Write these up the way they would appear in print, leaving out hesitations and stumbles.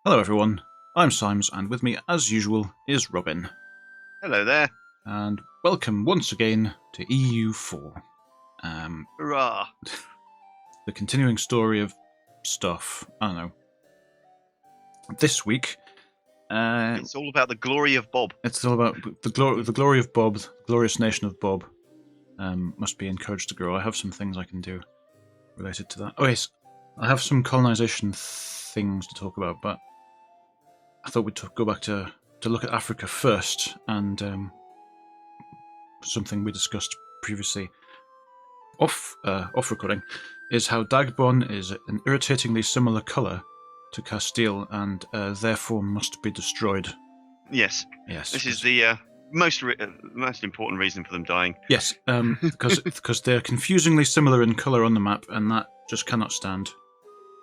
Hello everyone, I'm Symes, and with me, as usual, is Robin. Hello there. And welcome once again to EU4. Hurrah. The continuing story of stuff. I don't know. This week, It's all about the glory of Bob. it's all about the glory of Bob, the glorious nation of Bob. Must be encouraged to grow. I have some things I can do related to that. Oh yes, I have some colonization things to talk about, but I thought we'd go back to look at Africa first, and something we discussed previously off recording is how Dagbon is an irritatingly similar colour to Castile and therefore must be destroyed. Yes. Yes. This is the most important reason for them dying. Yes, because they're confusingly similar in colour on the map, and that just cannot stand.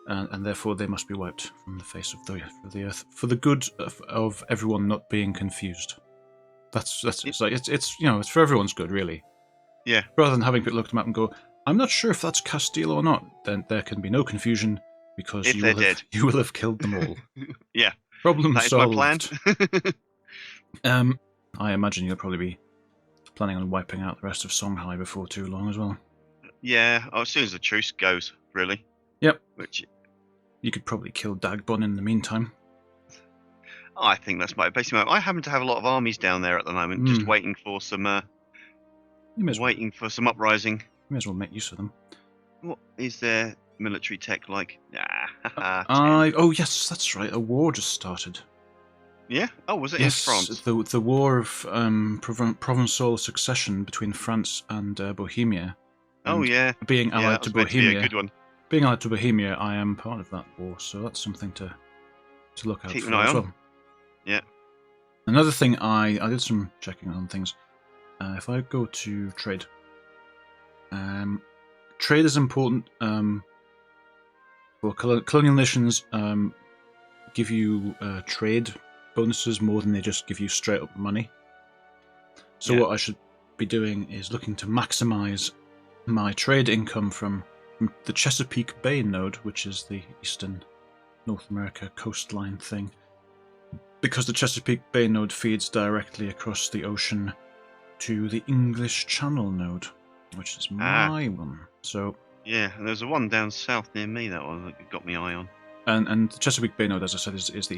And therefore they must be wiped from the face of the earth for the good of everyone not being confused. That's it's like it's for everyone's good, really. Yeah. Rather than having people look at the map and go, I'm not sure if that's Castile or not, then there can be no confusion because If you will have killed them all. Yeah. Problem That is solved. my plan. I imagine you'll probably be planning on wiping out the rest of Songhai before too long as well. Yeah. As soon as the truce goes, really. Yep. Which you could probably kill Dagbon in the meantime. I think that's my basic. I happen to have a lot of armies down there at the moment, just waiting for some. Waiting for some uprising. You may as well make use of them. What is their military tech like? Oh yes, that's right. A war just started. Yeah. Oh, was it in France? The war of provençal succession between France and Bohemia. Oh yeah. Being allied to Bohemia. Be a good one. Being allied to Bohemia, I am part of that war, so that's something to look out Keep for an eye as on. well. Yeah. Another thing, I did some checking on things. If I go to trade, trade is important. Colonial nations give you trade bonuses more than they just give you straight up money. So what I should be doing is looking to maximize my trade income from the Chesapeake Bay node, which is the eastern North America coastline thing, because the Chesapeake Bay node feeds directly across the ocean to the English Channel node, which is my one. So yeah, and there's a one down south near me, that one that got my eye on. And the Chesapeake Bay node, as I said, is the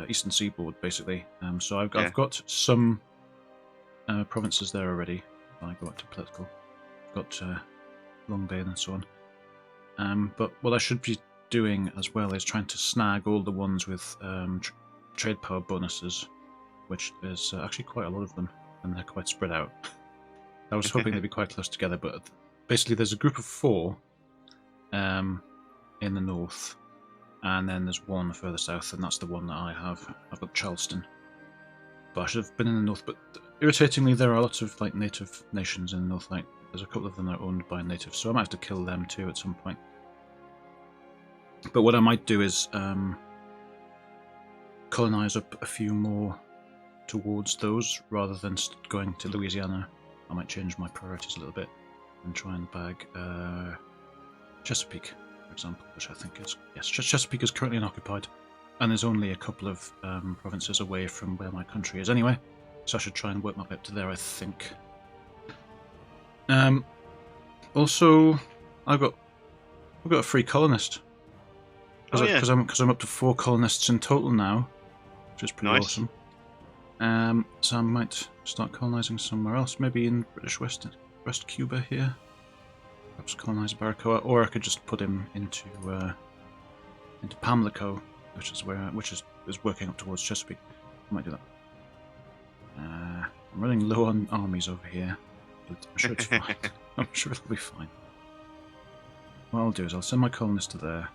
eastern seaboard basically. So I've got some provinces there already. I go up to political, I've got Long Bay and so on. But what I should be doing as well is trying to snag all the ones with trade power bonuses, which is actually quite a lot of them, and they're quite spread out. I was hoping they'd be quite close together, but basically there's a group of 4 in the north, and then there's one further south, and that's the one that I have. I've got Charleston, but I should have been in the north. But irritatingly, there are lots of like native nations in the north. Like there's a couple of them that are owned by natives, so I might have to kill them too at some point. But what I might do is colonize up a few more towards those rather than going to Louisiana. I might change my priorities a little bit and try and bag Chesapeake, for example, which I think is Chesapeake is currently unoccupied, and there's only a couple of provinces away from where my country is anyway, so I should try and work my way up to there, I think. Also, I've got a free colonist because I'm up to 4 colonists in total now, which is pretty awesome. So I might start colonizing somewhere else, maybe in British West Cuba here. Perhaps colonize Baracoa, or I could just put him into Pamlico, which is working up towards Chesapeake. I might do that. I'm running low on armies over here, but I'm sure it's fine. I'm sure it'll be fine. What I'll do is I'll send my colonist to there.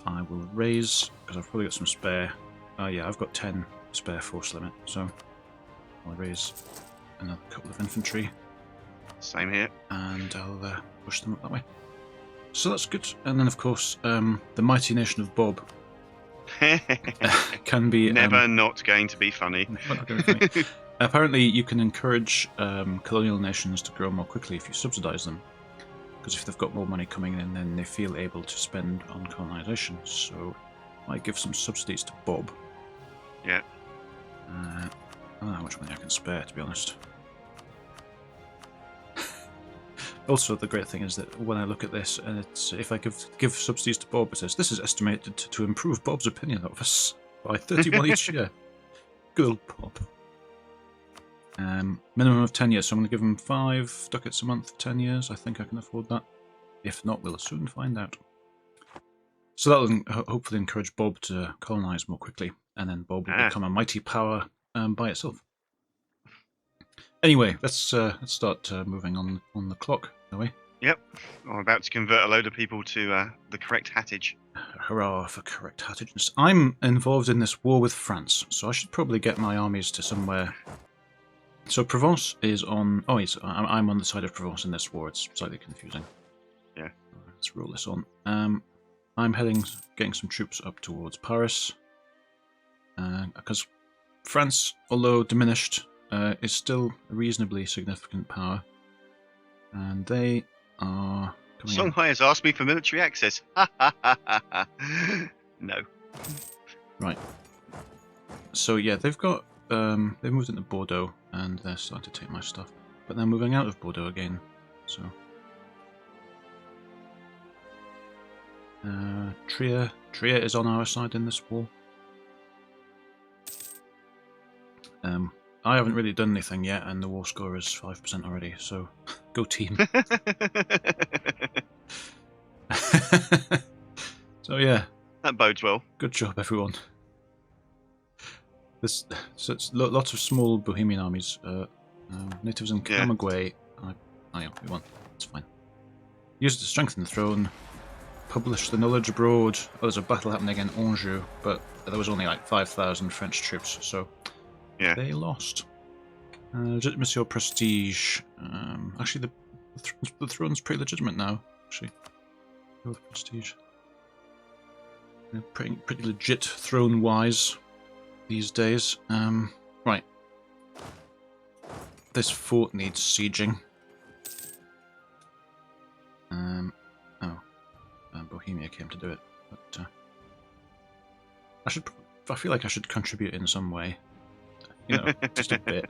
I will raise, because I've probably got some spare. Yeah, I've got 10 spare force limit, so I'll raise another couple of infantry. Same here. And I'll push them up that way. So that's good. And then, of course, the mighty nation of Bob can be... Never not going to be funny. Not going to be funny. Apparently, you can encourage colonial nations to grow more quickly if you subsidize them. Because if they've got more money coming in, then they feel able to spend on colonization. So Might give some subsidies to Bob. Yeah. I don't know how much money I can spare, to be honest. Also, the great thing is that when I look at this, and it's if I give subsidies to Bob, it says this is estimated to improve Bob's opinion of us by 31 each year. Good old Bob. Minimum of 10 years, so I'm going to give him 5 ducats a month for 10 years. I think I can afford that. If not, we'll soon find out. So that'll hopefully encourage Bob to colonise more quickly, and then Bob will become a mighty power by itself. Anyway, let's start moving on the clock, shall we? Yep. I'm about to convert a load of people to the correct hattage. Hurrah for correct hattageness. I'm involved in this war with France, so I should probably get my armies to somewhere. So Provence is on... Oh, I'm on the side of Provence in this war. It's slightly confusing. Yeah. Let's roll this on. I'm getting some troops up towards Paris. Because France, although diminished, is still a reasonably significant power. And they are... Songhai has asked me for military access. No. Right. So yeah, they've got... they've moved into Bordeaux, and they're starting to take my stuff. But they're moving out of Bordeaux again, so... Trier is on our side in this war. I haven't really done anything yet, and the war score is 5% already, so go team. So yeah. That bodes well. Good job, everyone. So it's lots of small Bohemian armies. Natives in Camagüey. We won. It's fine. Use it to strengthen the throne. Publish the knowledge abroad. Oh, there's a battle happening in Anjou, but there was only like 5,000 French troops, so they lost. Legitimacy or prestige? Actually, the throne's pretty legitimate now. Actually, go with prestige. Pretty legit throne-wise these days. Right. This fort needs sieging. Bohemia came to do it, but I feel like I should contribute in some way, you know, just a bit.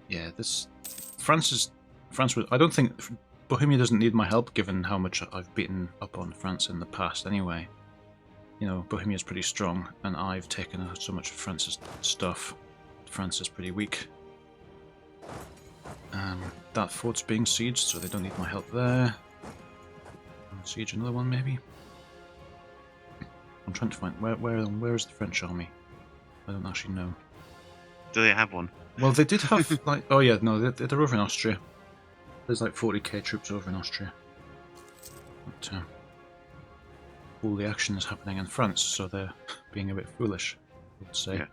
Yeah, France would. I don't think Bohemia doesn't need my help, given how much I've beaten up on France in the past. Anyway, you know, Bohemia's pretty strong, and I've taken so much of France's stuff. France is pretty weak. That fort's being sieged, so they don't need my help there. I'll siege another one, maybe. I'm trying to find where is the French army? I don't actually know. Do they have one? Well, they did have like. Oh yeah, no, they're over in Austria. There's like 40k troops over in Austria. But all the action is happening in France, so they're being a bit foolish, I would say. Yeah.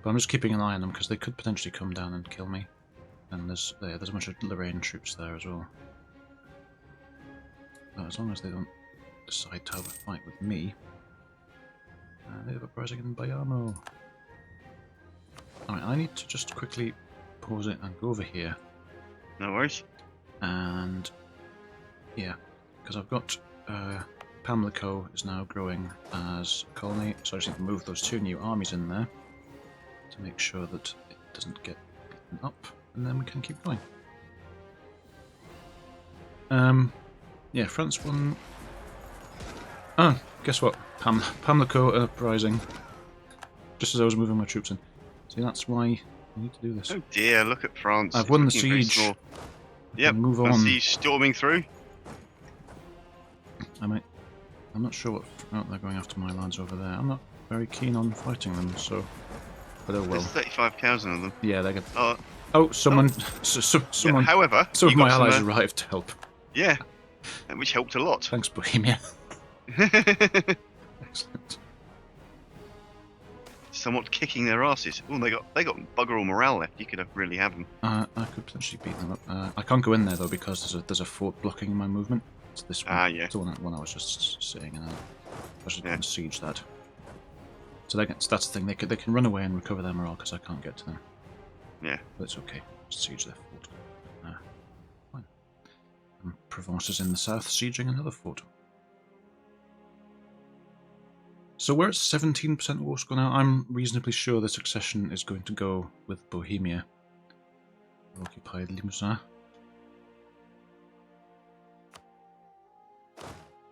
But I'm just keeping an eye on them because they could potentially come down and kill me. And there's a bunch of Lorraine troops there as well. But as long as they don't decide to have a fight with me. They have uprising in Bayamo. Alright, I need to just quickly pause it and go over here. No worries. And yeah, because I've got Pamlico is now growing as a colony, so I just need to move those 2 new armies in there to make sure that it doesn't get beaten up. And then we can keep going. Yeah, France won. Oh, guess what? Pamlico uprising. Just as I was moving my troops in. See, that's why you need to do this. Oh dear, look at France. I've won the siege. Yep, move on. I see storming through. I'm not sure what they're going after my lads over there. I'm not very keen on fighting them, so. But oh well. There's 35,000 of them. Yeah, they're good. Oh, someone. Someone. Yeah, however, some of my allies arrived to help. Yeah, which helped a lot. Thanks, Bohemia. Excellent. Somewhat kicking their asses. Oh, they got bugger all morale left. You could really have them. I could potentially beat them up. I can't go in there though because there's a fort blocking my movement. It's this one. Yeah. It's the one I was just sitting in. I was just going to siege that. So that's the thing. They can run away and recover their morale because I can't get to them. Yeah. But it's okay. Just siege their fort. Fine. Provence is in the south, sieging another fort. So we're at 17% war score now. I'm reasonably sure the succession is going to go with Bohemia. Occupied Limousin.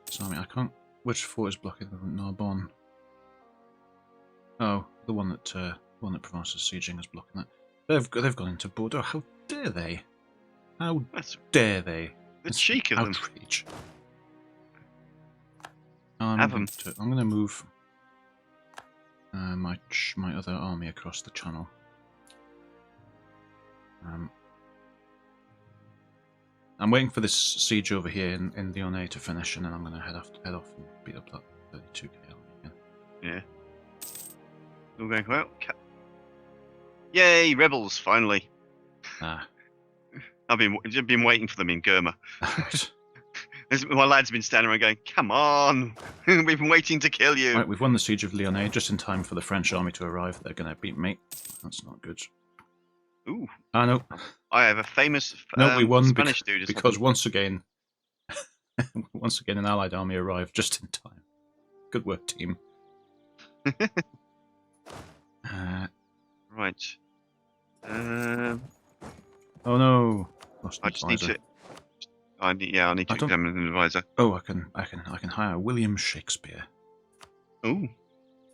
So, I mean, I can't... Which fort is blocking Narbonne? Oh, the one that Provence is sieging is blocking that. They've gone into Bordeaux. How dare they? How dare they? The cheek of them. Outrage. I'm going to move my other army across the channel. I'm waiting for this siege over here in Lyonnais to finish, and then I'm going to head off and beat up that 32k army again. Yeah. All going well. Yay, rebels! Finally. Ah. I've been waiting for them in Gurma. My lad's been standing around going, "Come on, we've been waiting to kill you." Right, we've won the siege of Lyonnais just in time for the French army to arrive. They're going to beat me. That's not good. Ooh. I know. I have a famous no, we won Spanish dude. Because once again, an Allied army arrived just in time. Good work, team. Right. Oh no! I just need to. I need to examine an advisor. Oh, I can hire William Shakespeare. Oh.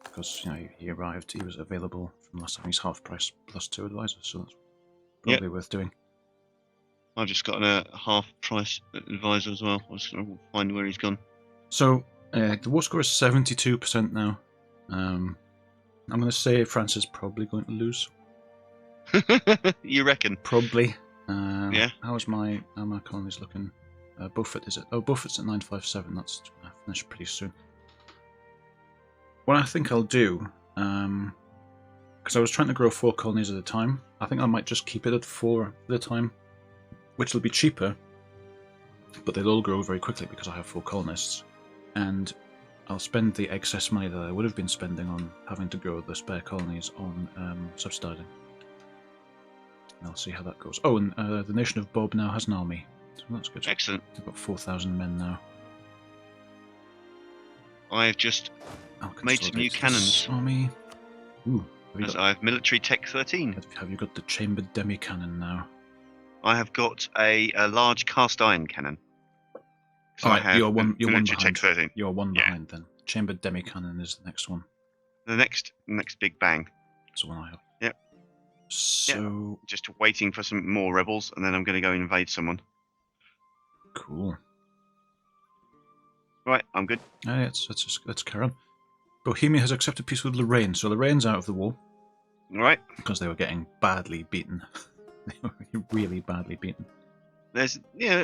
Because he arrived, he was available from last time. He's half price plus 2 advisors, so that's probably worth doing. I've just got a half price advisor as well. I'm just going to find where he's gone. So the war score is 72% now. I'm going to say France is probably going to lose. You reckon? Probably. Yeah. How are my colonies looking? Beaufort is it? Oh, Beaufort's at 957. That's going to finish pretty soon. What I think I'll do, because I was trying to grow 4 colonies at a time, I think I might just keep it at 4 at a time, which will be cheaper, but they'll all grow very quickly because I have 4 colonists, and I'll spend the excess money that I would have been spending on having to grow the spare colonies on subsidizing. And I'll see how that goes. Oh, and the nation of Bob now has an army, so that's good. Excellent. They've got 4,000 men now. I've just made some new cannons. Army. Ooh, I have military tech 13. Have you got the chambered demi-cannon now? I have got a large cast iron cannon. So Alright, you're one behind. Tech 13. You're one behind then. Chambered demi-cannon is the next one. The next big bang. That's the one I have. Yep. So just waiting for some more rebels, and then I'm going to go invade someone. Cool. Right, I'm good. Let's carry on. Bohemia has accepted peace with Lorraine, so Lorraine's out of the war. Right. Because they were getting badly beaten. They were really badly beaten.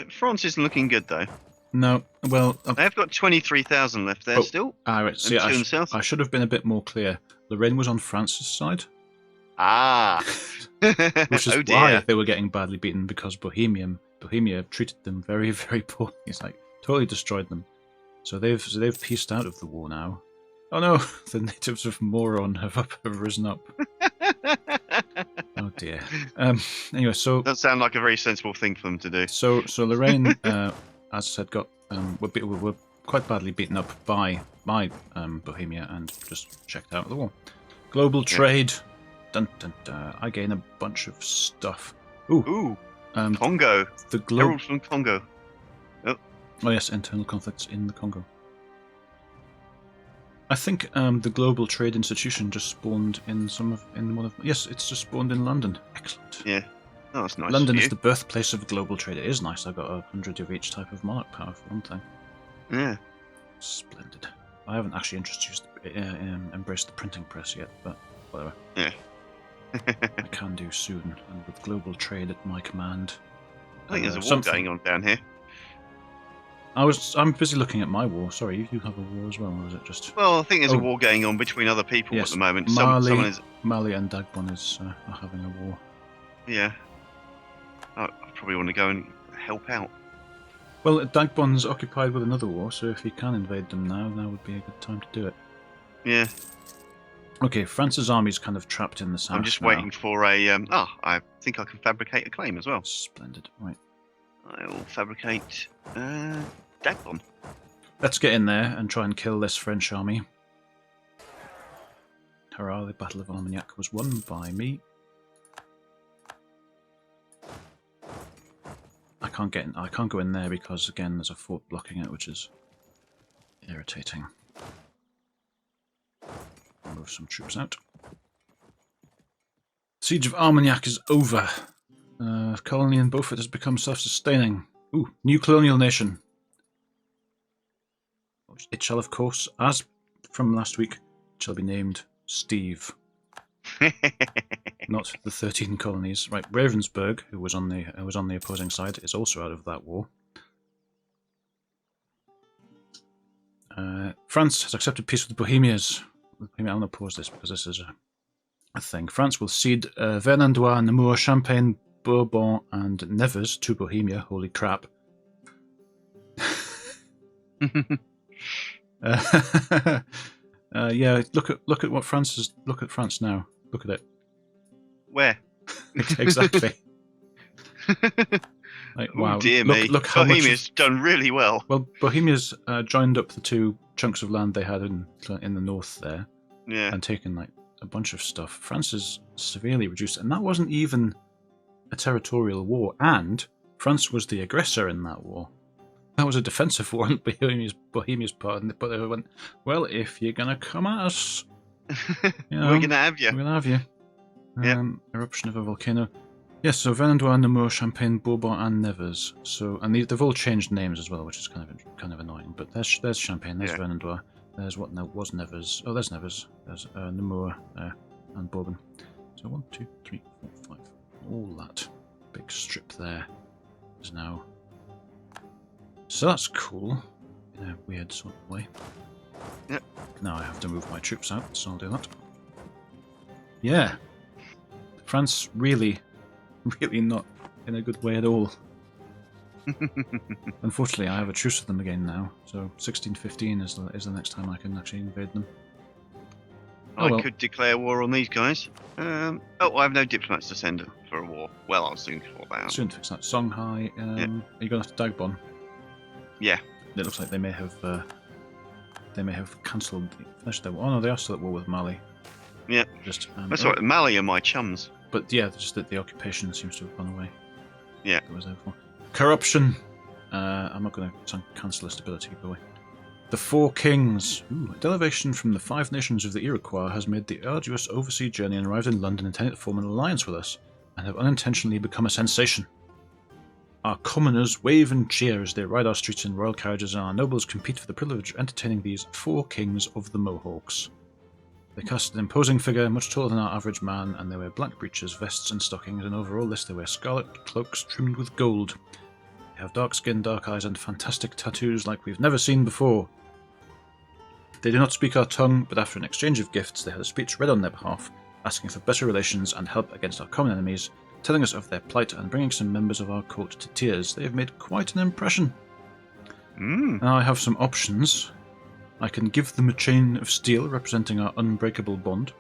France isn't looking good though. No, well... They've got 23,000 left there still. Right, see, I should have been a bit more clear. Lorraine was on France's side. Ah! Which is why they were getting badly beaten, because Bohemia treated them very, very poorly. It's like, totally destroyed them. So they've pieced out of the war now. Oh no, the natives of Moron have risen up. Oh dear. Anyway, so... That sounds like a very sensible thing for them to do. So Lorraine... as I said, were quite badly beaten up by Bohemia and just checked out of the war. Global trade. Dun, dun, dun. I gain a bunch of stuff. Ooh. Congo. Herald from Congo. Oh yes, internal conflicts in the Congo. I think the Global Trade Institution just spawned in one of. Yes, it's just spawned in London. Excellent. Yeah. Oh, that's nice. London is the birthplace of global trade. It is nice. I've got 100 of each type of monarch power for one thing. Yeah. Splendid. I haven't actually embraced the printing press yet, but whatever. Yeah. I can do soon, and with global trade at my command. I think there's a war going on down here. I'm busy looking at my war. Sorry, you have a war as well, or is it just? Well, I think there's a war going on between other people at the moment. Mali and Dagbon are having a war. Yeah. I probably want to go and help out. Well, Dagbon's occupied with another war, so if he can invade them now would be a good time to do it. Yeah. Okay, France's army's kind of trapped in the south. I'm just waiting for a. I think I can fabricate a claim as well. Splendid. Right. I will fabricate Dagbomb. Let's get in there and try and kill this French army. Hurrah, the Battle of Armagnac was won by me. I can't go in there because, again, there's a fort blocking it, which is irritating. I'll move some troops out. Siege of Armagnac is over. Colony in Beaufort has become self-sustaining. Ooh, new colonial nation. It shall, of course, as from last week, it shall be named Steve. Not the 13 colonies. Right, Ravensburg, who was on the opposing side, is also out of that war. France has accepted peace with the Bohemians. I'm going to pause this because this is a thing. France will cede Vermandois, Namur, Champagne, Bourbon, and Nevers to Bohemia. Holy crap! Yeah, look at what France is. Look at France now. Look at it. Where? Exactly. Like, wow. Oh dear me. Look how Bohemia's done really well. Well, Bohemia's joined up the two chunks of land they had in the north there, yeah, and taken like a bunch of stuff. France is severely reduced, and that wasn't even a territorial war. And France was the aggressor in that war. That was a defensive war on Bohemia's part, but they went, well, if you're gonna come at us, you know, we're gonna have you. We're gonna have you. Yep. Eruption of a volcano. Yes, so Vermandois, Namur, Champagne, Bourbon, and Nevers. So, and they've all changed names as well, which is kind of annoying. But there's Champagne, there's Vermandois, there's what now was Nevers. Oh, there's Nevers. There's Namur and Bourbon. So 1, 2, 3, 4, 5. All that big strip there is now. So that's cool in a weird sort of way. Yep. Now I have to move my troops out, so I'll do that. Yeah. France really not in a good way at all. Unfortunately, I have a truce with them again now, so 1615 is the next time I can actually invade them. I could declare war on these guys. I have no diplomats to send for a war. Well, I'll soon sort that out. Soon fix that. Songhai, are you going after Dagbon? Yeah. It looks like they may have cancelled, finished their war. Oh no, they are still at war with Mali. Yeah. Just that's right. Mali are my chums. But yeah, just that the occupation seems to have gone away. Yeah. That was there before. Corruption. I'm not going to cancel stability, by the way. The Four Kings. Ooh, a delegation from the 5 nations of the Iroquois has made the arduous overseas journey and arrived in London intending to form an alliance with us, and have unintentionally become a sensation. Our commoners wave and cheer as they ride our streets in royal carriages, and our nobles compete for the privilege of entertaining these 4 kings of the Mohawks. They cast an imposing figure, much taller than our average man, and they wear black breeches, vests and stockings, and over all this they wear scarlet cloaks trimmed with gold. They have dark skin, dark eyes, and fantastic tattoos like we've never seen before. They do not speak our tongue, but after an exchange of gifts, they had a speech read on their behalf, asking for better relations and help against our common enemies, telling us of their plight and bringing some members of our court to tears. They have made quite an impression. Now I have some options. I can give them a chain of steel representing our unbreakable bond,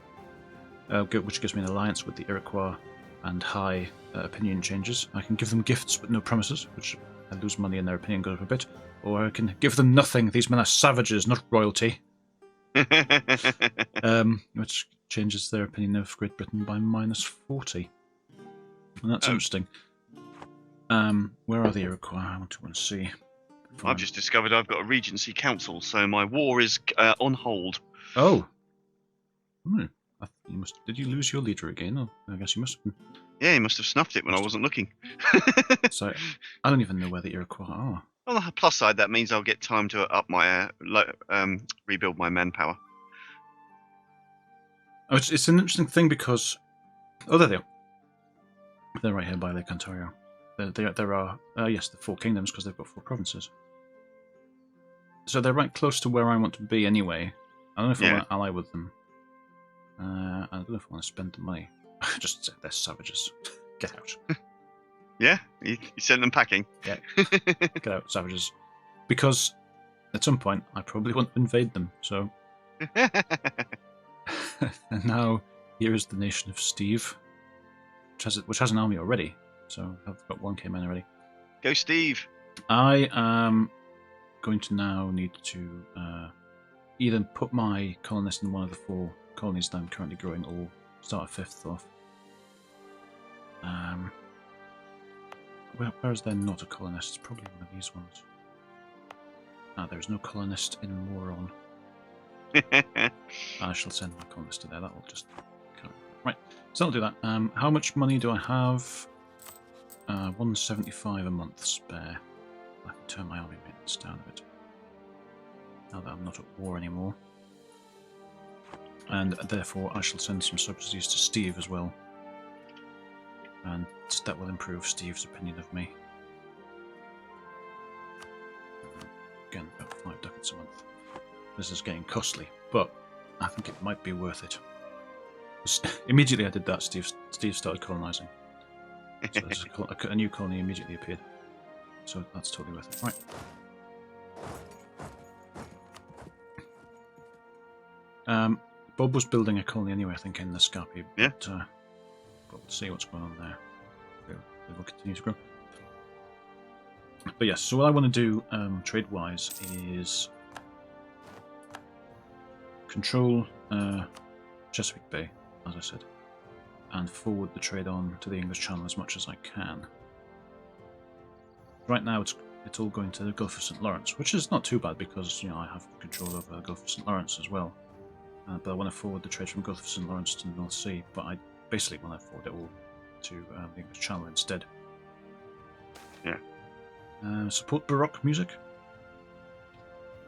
which gives me an alliance with the Iroquois and high opinion changes. I can give them gifts but no promises, which I lose money and their opinion goes up a bit. Or I can give them nothing. These men are savages, not royalty. Which changes their opinion of Great Britain by -40. And that's interesting. Where are the Iroquois? I want to see. I've just discovered I've got a Regency Council, so my war is on hold. Oh. Did you lose your leader again? Oh, I guess you must have. Yeah, he must have snuffed it when I wasn't looking. So, I don't even know where the Iroquois are. On the plus side, that means I'll get time to up my rebuild my manpower. Oh, it's an interesting thing because... Oh, there they are. They're right here by Lake Ontario. There are, yes, the 4 kingdoms because they've got 4 provinces. So they're right close to where I want to be anyway. I don't know if I want to ally with them. I don't know if I want to spend the money. Just they're savages. Get out. Yeah? You sent them packing? Yeah. Get out, savages. Because at some point I probably want to invade them, so... And now here is the nation of Steve, which has an army already. So I've got 1 came in already. Go, Steve. I am going to now need to either put my colonist in one of the 4 colonies that I'm currently growing, or start a 5th off. Where is there not a colonist? It's probably one of these ones. There's no colonist in Moron. I shall send my colonist to there. That will just right. So I'll do that. How much money do I have? 175 a month spare. I can turn my army maintenance down a bit. Now that I'm not at war anymore. And therefore I shall send some subsidies to Steve as well. And that will improve Steve's opinion of me. Again, about 5 ducats a month. This is getting costly, but I think it might be worth it. Immediately I did that, Steve started colonising. So a new colony immediately appeared. So that's totally worth it. Right. Bob was building a colony anyway, I think, in the Scapi. Yeah. But we'll see what's going on there. It will continue to grow. But yes, so what I want to do trade-wise is control Chesapeake Bay, as I said, and forward the trade on to the English Channel as much as I can. Right now it's all going to the Gulf of St. Lawrence, which is not too bad because I have control over the Gulf of St. Lawrence as well. But I want to forward the trade from Gulf of St. Lawrence to the North Sea, but I basically want to forward it all to the English Channel instead. Yeah. Support Baroque music.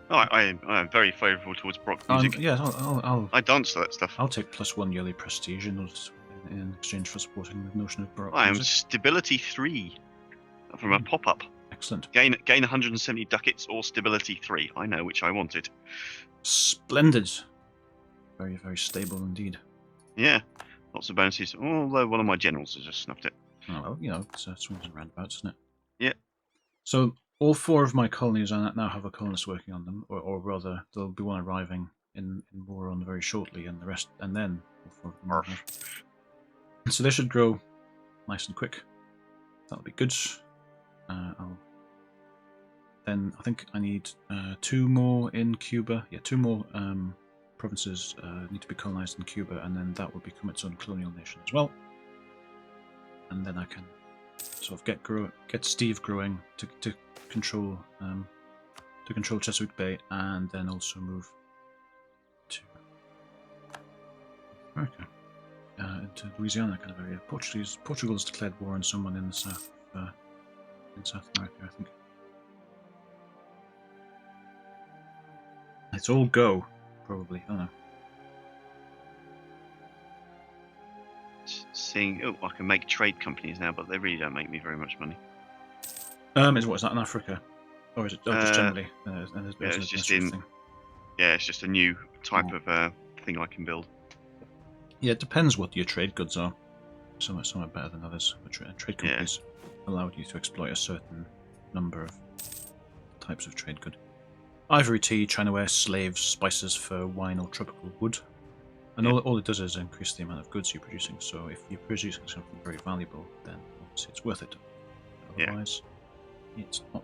Oh, I am very favourable towards Baroque music. Yeah, I dance to that stuff. I'll take +1 yearly prestige in exchange for supporting the notion of Baroque I am music. stability 3 from a pop-up. Excellent. Gain 170 ducats or stability 3. I know which I wanted. Splendid. Very, very stable indeed. Yeah, lots of bonuses. Although one of my generals has just snuffed it. Oh well, it's swings and roundabouts, isn't it? Yeah. So all 4 of my colonies I now have a colonist working on them, or rather, there'll be one arriving in Moron very shortly, and the rest, and then all 4 of them will have. So they should grow nice and quick. That'll be good. Then I think I need 2 more in Cuba. Yeah, 2 more provinces need to be colonized in Cuba, and then that will become its own colonial nation as well. And then I can sort of get Steve growing to control Chesapeake Bay, and then also move to America, into Louisiana kind of area. Portugal has declared war on someone in the South America, I think. It's all go, probably. I don't know. Seeing, I can make trade companies now, but they really don't make me very much money. Is that in Africa, or is it just generally? It's just in. Yeah, it's just a new type of thing I can build. Yeah, it depends what your trade goods are. Some are better than others. Trade companies allow you to exploit a certain number of types of trade good. Ivory, tea, chinaware, slaves, spices, fur, wine, or tropical wood. And all it does is increase the amount of goods you're producing. So if you're producing something very valuable, then obviously it's worth it. Otherwise, it's not.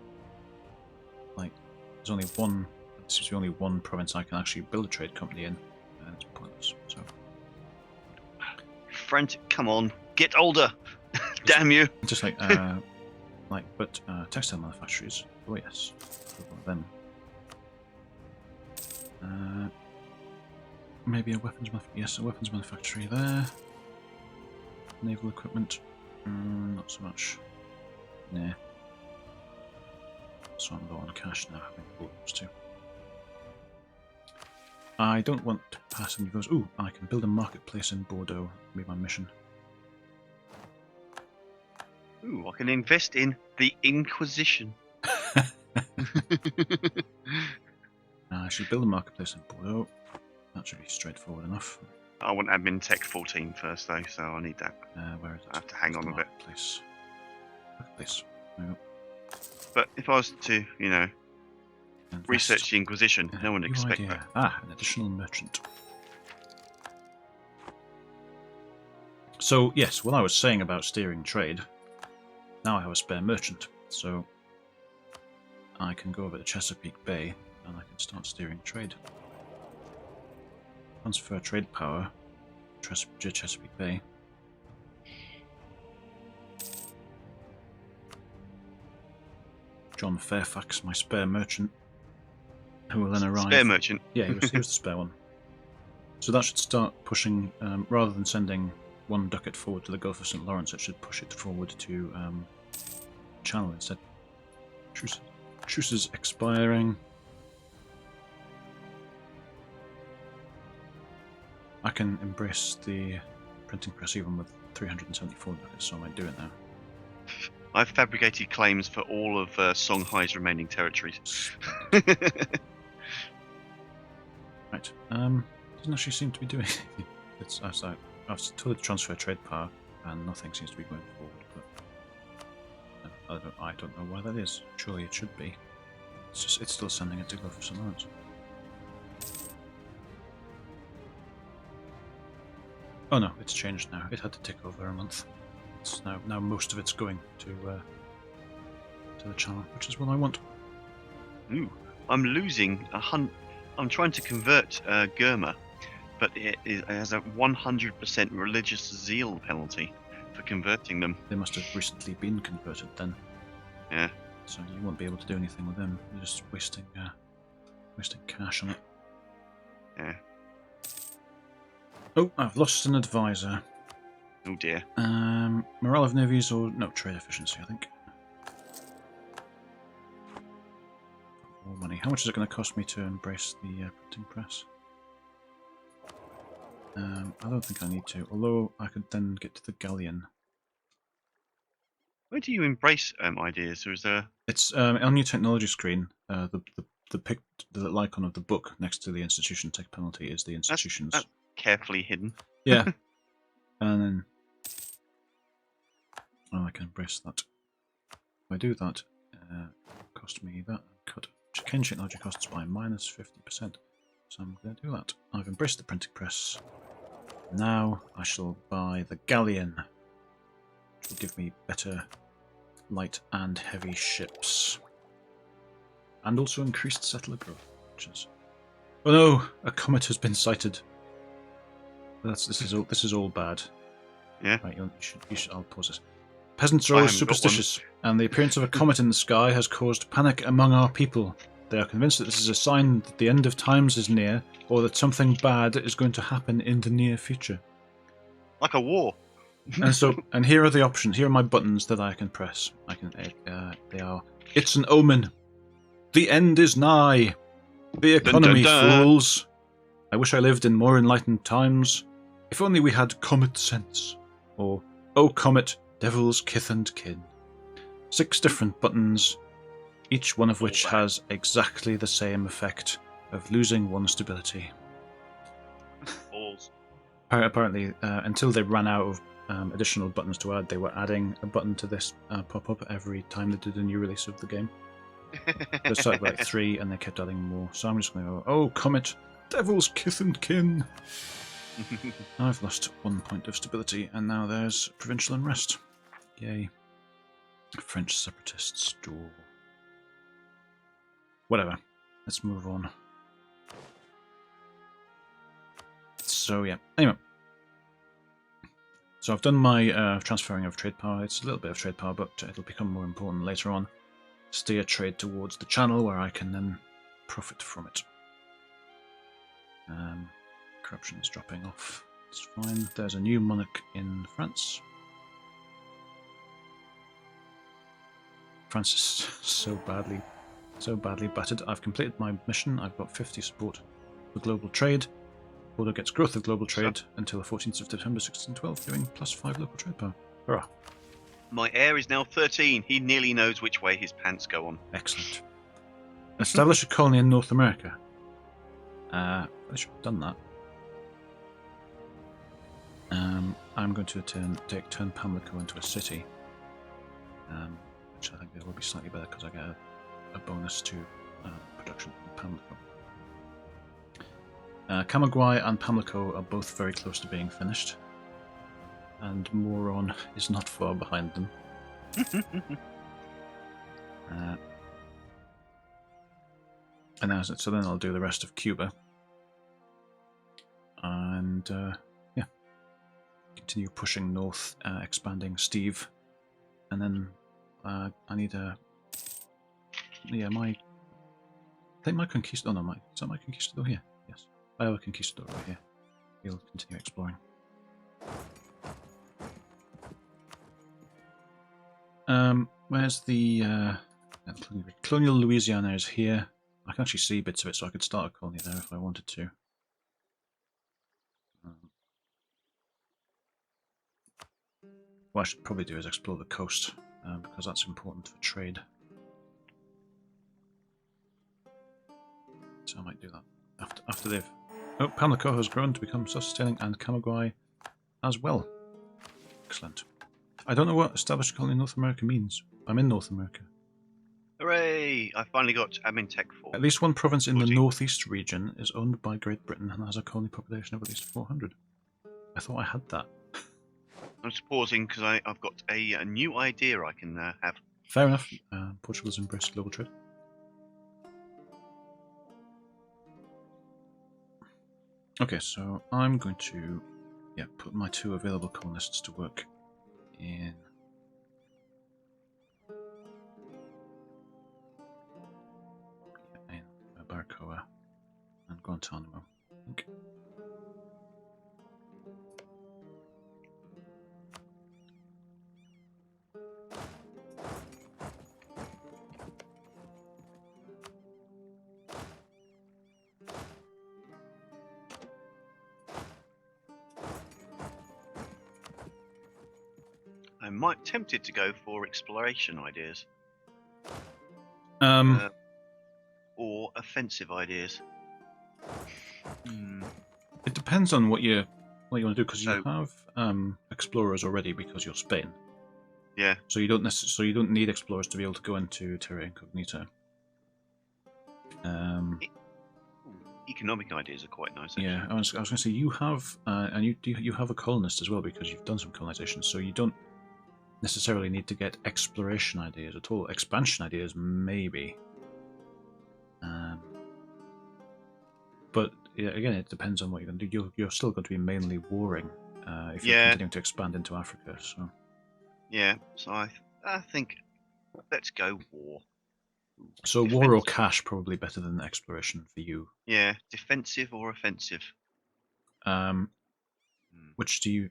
Like, there's only one. There seems to be only one province I can actually build a trade company in, and it's pointless. So, Frantic, come on, get older! Damn you! Just like, but textile manufacturers. Oh yes, one of them. Maybe a weapons manufactory there. Naval equipment, not so much. Nah. So I'm low on cash now, having bought those 2. I don't want to pass any of those. Ooh, I can build a marketplace in Bordeaux. Be my mission. Ooh, I can invest in the Inquisition. I should build a marketplace in Bordeaux. That should be straightforward enough. I want admin tech 14 first, though, so I need that. Where is it? I have to hang on a bit. Marketplace. There we go. But if I was to, research the Inquisition, no one would expect that. An additional merchant. So, yes, what I was saying about steering trade, now I have a spare merchant. So I can go over to Chesapeake Bay and I can start steering trade. Transfer trade power to Chesapeake Bay. John Fairfax, my spare merchant, who will then arrive. Spare merchant? Yeah, he was the spare one. So that should start pushing, rather than sending one ducat forward to the Gulf of St. Lawrence, it should push it forward to Channel instead. Truce is expiring. I can embrace the printing press even with 374 ducats, so I might do it now. I've fabricated claims for all of Songhai's remaining territories. Right. Doesn't actually seem to be doing anything. I've told it to transfer trade power, and nothing seems to be going forward. But I don't know why that is. Surely it should be. It's still sending it to Gulf of St. Lawrence. Oh no, it's changed now. It had to tick over a month. It's now most of it's going to the Channel, which is what I want. Ooh, I'm losing I'm trying to convert Gurma, but it has a 100% religious zeal penalty for converting them. They must have recently been converted then. Yeah. So you won't be able to do anything with them. You're just wasting cash on it. Yeah. Oh, I've lost an advisor. Oh dear. Morale of navies or no trade efficiency, I think. More money. How much is it going to cost me to embrace the printing press? I don't think I need to. Although I could then get to the galleon. Where do you embrace ideas? Or is there? It's on your technology screen. The little icon of the book next to the institution tech penalty is the institution's. That's carefully hidden. Yeah. And then I can embrace that. If I do that, cost me that. Cut change technology costs by minus 50%. So I'm going to do that. I've embraced the printing press. Now I shall buy the galleon, which will give me better light and heavy ships, and also increased settler growth. Which is... Oh no! A comet has been sighted. This is all bad. Yeah. Right, you should. I'll pause this. Peasants are always superstitious, and the appearance of a comet in the sky has caused panic among our people. They are convinced that this is a sign that the end of times is near, or that something bad is going to happen in the near future. Like a war. And here are the options. Here are my buttons that I can press. They are. It's an omen. The end is nigh. The economy, dun, dun, dun. fools. I wish I lived in more enlightened times. If only we had comet sense. Or, oh comet, devil's kith and kin. 6 different buttons, each one of which has exactly the same effect of losing 1 stability. Balls. Apparently, until they ran out of additional buttons to add, they were adding a button to this pop-up every time they did a new release of the game. They started with like 3 and they kept adding more. So I'm just going to go, oh comet, devil's kith and kin. I've lost 1 point of stability, and now there's provincial unrest. Yay. French separatists duel. Whatever. Let's move on. So yeah. Anyway. So I've done my transferring of trade power. It's a little bit of trade power, but it'll become more important later on. Steer trade towards the Channel, where I can then profit from it. Corruption is dropping off. It's fine. There's a new monarch in France. France is so badly battered. I've completed my mission. I've got 50 support for global trade. Border gets growth of global trade until the 14th of September 1612, giving +5 local trade power. Hurrah! My heir is now 13. He nearly knows which way his pants go on. Excellent. Establish a colony in North America. I should have done that. I'm going to turn Pamlico into a city, which I think will be slightly better because I get a bonus to production from Pamlico. Camagüey and Pamlico are both very close to being finished, and Moron is not far behind them. And so then I'll do the rest of Cuba. And yeah, continue pushing north, expanding Steve. And then I need a... Yeah, I think my conquistador... Oh no, is that my conquistador here? Yes. I have a conquistador right here. He'll continue exploring. Where's the Colonial Louisiana is here. I can actually see bits of it, so I could start a colony there if I wanted to. What I should probably do is explore the coast, because that's important for trade. So I might do that after they've... Oh, Pamlico has grown to become self-sustaining, and Camagüey as well. Excellent. I don't know what established colony in North America means. I'm in North America. Hooray! I finally got Amintech 4. At least one province in the northeast region is owned by Great Britain and has a colony population of at least 400. I thought I had that. I'm just pausing because I've got a new idea I can have. Fair enough. Portugal's embraced global trade. Okay, so I'm going to put my 2 available colonists to work in Baracoa and Guantanamo, I think. I'm tempted to go for exploration ideas. Or offensive ideas. It depends on what you want to do, because you have explorers already because you're Spain. Yeah. So you don't need explorers to be able to go into Terra Incognita. Economic ideas are quite nice. Actually. Yeah, I was going to say you have and you have a colonist as well, because you've done some colonization, so you don't necessarily need to get exploration ideas at all. Expansion ideas, maybe. But yeah, again, it depends on what you're going to do. You're still going to be mainly warring if you're continuing to expand into Africa. So yeah, so I think let's go war. So war or cash, probably better than exploration for you. Yeah, defensive or offensive. Which do you?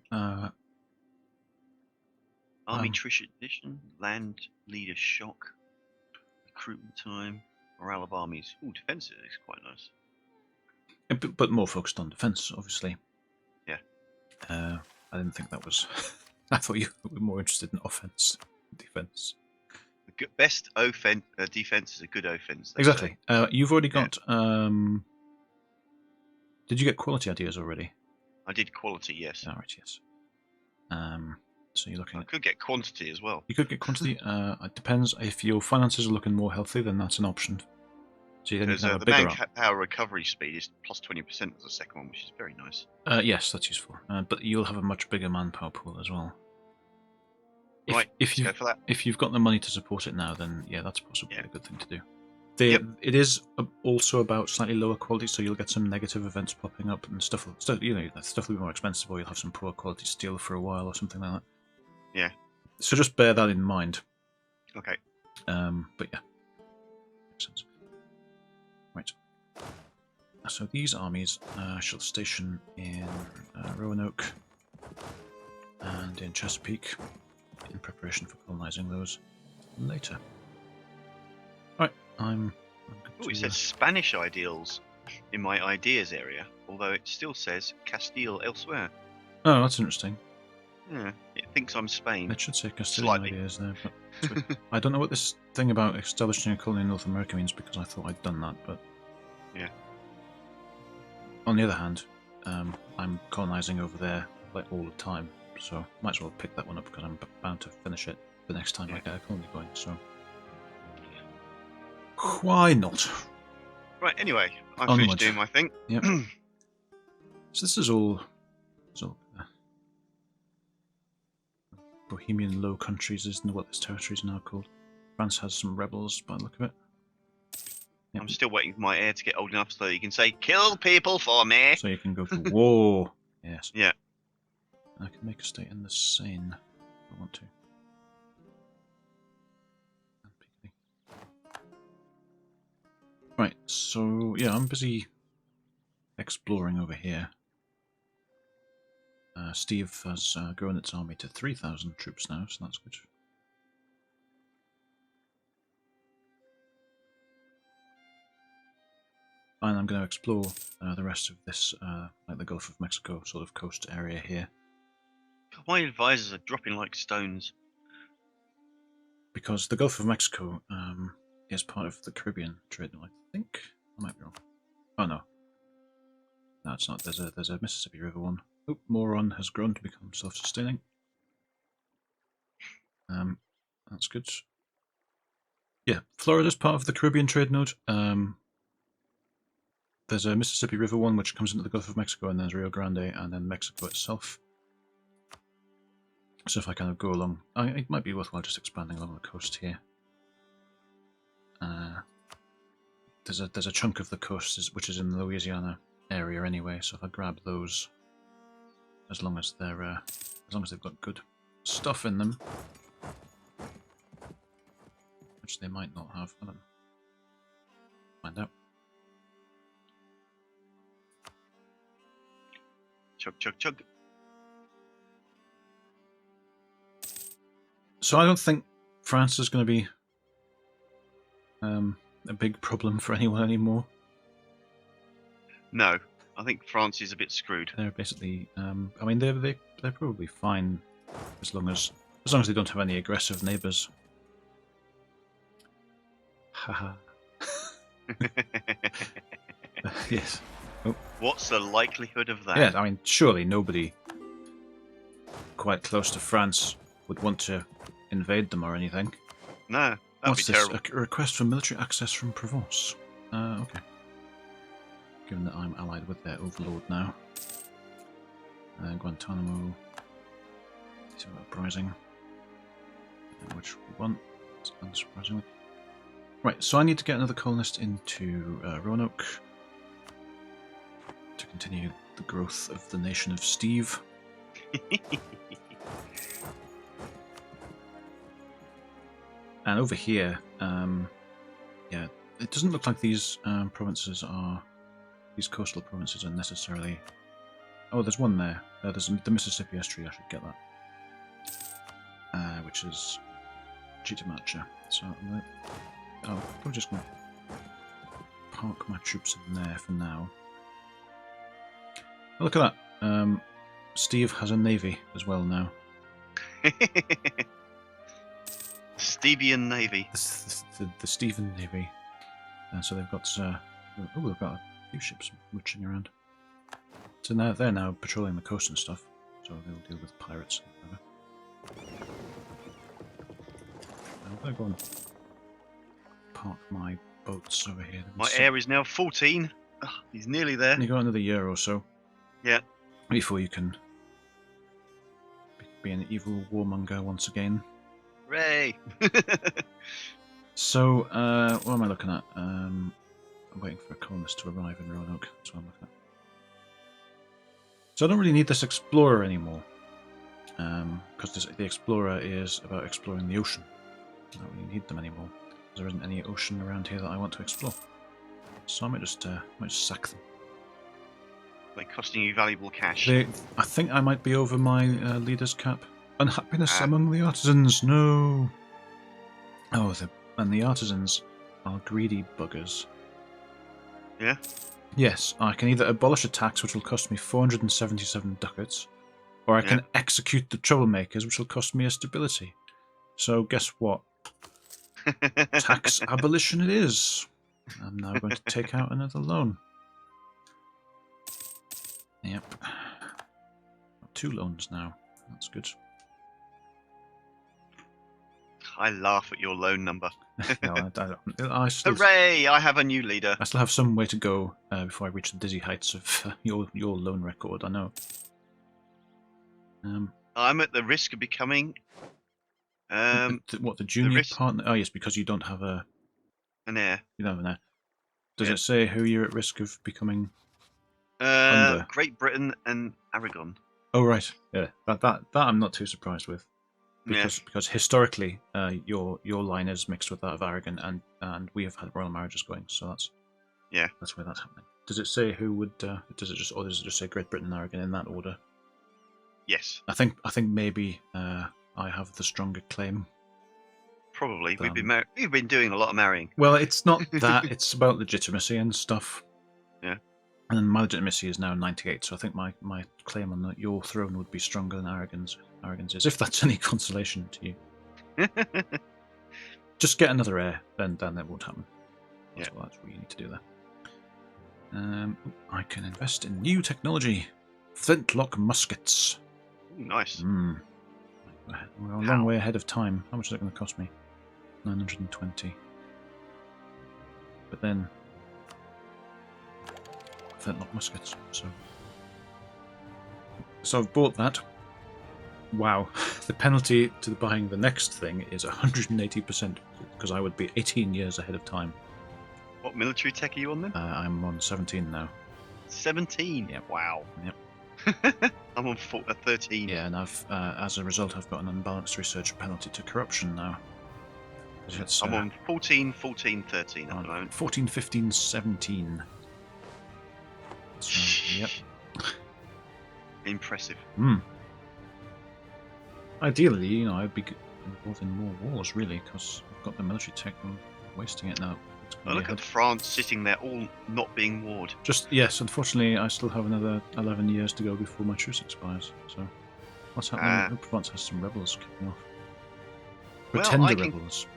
Army tradition, land leader shock, recruitment time, morale of armies. Ooh, defensive is quite nice. But more focused on defense, obviously. Yeah. I didn't think that was. I thought you were more interested in offense, defense. The best defense is a good offense. Exactly. You've already got. Did you get quality ideas already? I did quality, yes. All right, yes. So you're looking. I could get quantity as well. You could get quantity. It depends. If your finances are looking more healthy, then that's an option. So you the manpower recovery speed is plus 20% as the second one, which is very nice. Yes, that's useful. But you'll have a much bigger manpower pool as well. Right, let's go for that. If you've got the money to support it now, then yeah, that's possibly a good thing to do. It is also about slightly lower quality, so you'll get some negative events popping up and stuff. You know, stuff will be more expensive, or you'll have some poor quality steel for a while, or something like that. Yeah. So just bear that in mind. Okay. But yeah, makes sense. Right. So these armies shall station in Roanoke and in Chesapeake in preparation for colonizing those later. Right, I'm it says Spanish ideals in my ideas area, although it still says Castile elsewhere. Oh, that's interesting. Yeah, it thinks I'm Spain. It should say Castilian ideas there, but I don't know what this thing about establishing a colony in North America means, because I thought I'd done that, but... Yeah. On the other hand, I'm colonizing over there like all the time, so might as well pick that one up, because I'm bound to finish it the next time I get a colony going, so... Why not? Right, anyway, I finished doing my thing. Yep. So this is all... Bohemian Low Countries, isn't what this territory is now called. France has some rebels by the look of it. Yep. I'm still waiting for my heir to get old enough so he can say, "Kill people for me." So you can go to war. Yes. Yeah. I can make a state in the Seine if I want to. Right, so yeah, I'm busy exploring over here. Steve has grown its army to 3,000 troops now, so that's good. And I'm going to explore the rest of this, like the Gulf of Mexico sort of coast area here. My advisors are dropping like stones. Because the Gulf of Mexico is part of the Caribbean trade. I think I might be wrong. Oh no, no, it's not. There's a Mississippi River one. Oh, Moron has grown to become self-sustaining. That's good. Yeah, Florida's part of the Caribbean trade node. There's a Mississippi River one which comes into the Gulf of Mexico, and there's Rio Grande, and then Mexico itself. So if I kind of go along, it might be worthwhile just expanding along the coast here. There's a chunk of the coast which is in the Louisiana area anyway. So if I grab those, as long as they've got good stuff in them, which they might not have, I don't know. Find out. Chug, chug, chug. So I don't think France is going to be a big problem for anyone anymore. No, I think France is a bit screwed. They're basically, I mean, they're probably fine as long as they don't have any aggressive neighbours. Haha. Yes. Oh. What's the likelihood of that? Yeah, I mean, surely nobody quite close to France would want to invade them or anything. No, that'd be terrible. A request for military access from Provence. Okay. Given that I'm allied with their overlord now. Guantanamo. Uprising. Which we want, unsurprisingly. Right, so I need to get another colonist into Roanoke to continue the growth of the nation of Steve. And over here, yeah, it doesn't look like these these coastal provinces are necessarily... Oh, there's one there. There's the Mississippi Estuary, I should get that. Which is Chictamacha. So I'm probably just going to park my troops in there for now. Oh, look at that. Steve has a navy as well now. Stevian Navy. The Stephen Navy. So they've got they've got a few ships mooching around. So now they're now patrolling the coast and stuff. So they'll deal with pirates and whatever. I'm gonna go and park my boats over here. My heir is now 14. Ugh, he's nearly there. You got another year or so. Yeah. Before you can be an evil warmonger once again. Hooray! So, what am I looking at? I'm waiting for a colonist to arrive in Roanoke. That's what I'm looking at. So I don't really need this explorer anymore. Because the explorer is about exploring the ocean. I don't really need them anymore. There isn't any ocean around here that I want to explore. So I might just sack them. They're costing you valuable cash. I think I might be over my leader's cap. Unhappiness among the artisans, no! Oh, and the artisans are greedy buggers. Yeah? Yes, I can either abolish a tax, which will cost me 477 ducats, or I can execute the troublemakers, which will cost me a stability. So guess what? Tax abolition it is. I'm now going to take out another loan. Yep. Got 2 loans now. That's good. I laugh at your loan number. No, I still, Hooray! I have a new leader. I still have some way to go before I reach the dizzy heights of your loan record, I know. I'm at the risk of becoming What, the junior risk- partner? Oh yes, because you don't have a an heir. you don't have an heir. Does Yeah. it say who you're at risk of becoming under? Great Britain and Aragon. Oh right, yeah. That I'm not too surprised with, because historically, your line is mixed with that of Aragon, and we have had royal marriages going, so that's where that's happening. Does it say who would? Does it just say Great Britain and Aragon in that order? Yes. I think maybe I have the stronger claim. Probably. We've been doing a lot of marrying. Well, it's not that. It's about legitimacy and stuff. Yeah. And my legitimacy is now 98, so I think my claim on your throne would be stronger than Aragon's is, if that's any consolation to you. Just get another heir, then that won't happen. That's what you need to do there. I can invest in new technology. Flintlock muskets. Ooh, nice. We're a long way ahead of time. How much is it going to cost me? 920. But then flintlock muskets. So I've bought that. Wow, the penalty to buying the next thing is 180%, because I would be 18 years ahead of time. What military tech are you on then? I'm on 17 now. 17. Yep. Wow. Yep. I'm on 13. Yeah, and I've as a result I've got an unbalanced research penalty to corruption now. I'm on 14, 13 at the moment. 14, 15, 17. So, yep. Impressive. Ideally, I'd be involved in more wars, really, because I've got the military tech and I'm wasting it now. Look at France sitting there, all not being warred. Yes, unfortunately, I still have another 11 years to go before my truce expires. So, what's happening? France has some rebels kicking off. Pretender rebels.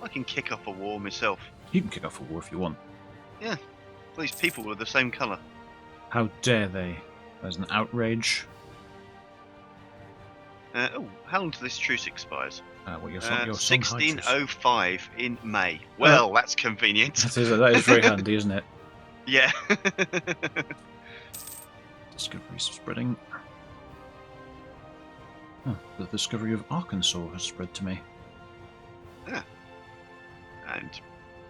I can kick off a war myself. You can kick off a war if you want. Yeah, these people were the same colour. How dare they? There's an outrage. How long till this truce expires? Your 1605 in May. Well, that's convenient. That is very handy, isn't it? Yeah. Discoveries spreading. The discovery of Arkansas has spread to me. Yeah. And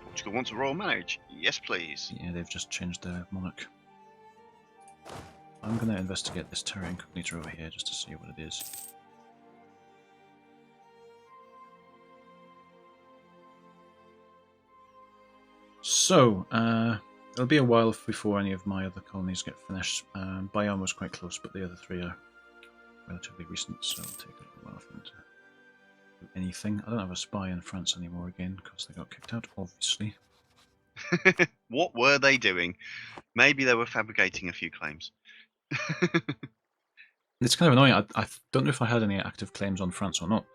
Portugal wants a royal marriage. Yes, please. Yeah, they've just changed their monarch. I'm going to investigate this Terra Incognita over here just to see what it is. So, it'll be a while before any of my other colonies get finished. Bayonne was quite close, but the other three are relatively recent, so it'll take a little while for them to do anything. I don't have a spy in France anymore again, because they got kicked out, obviously. What were they doing? Maybe they were fabricating a few claims. It's kind of annoying. I don't know if I had any active claims on France or not,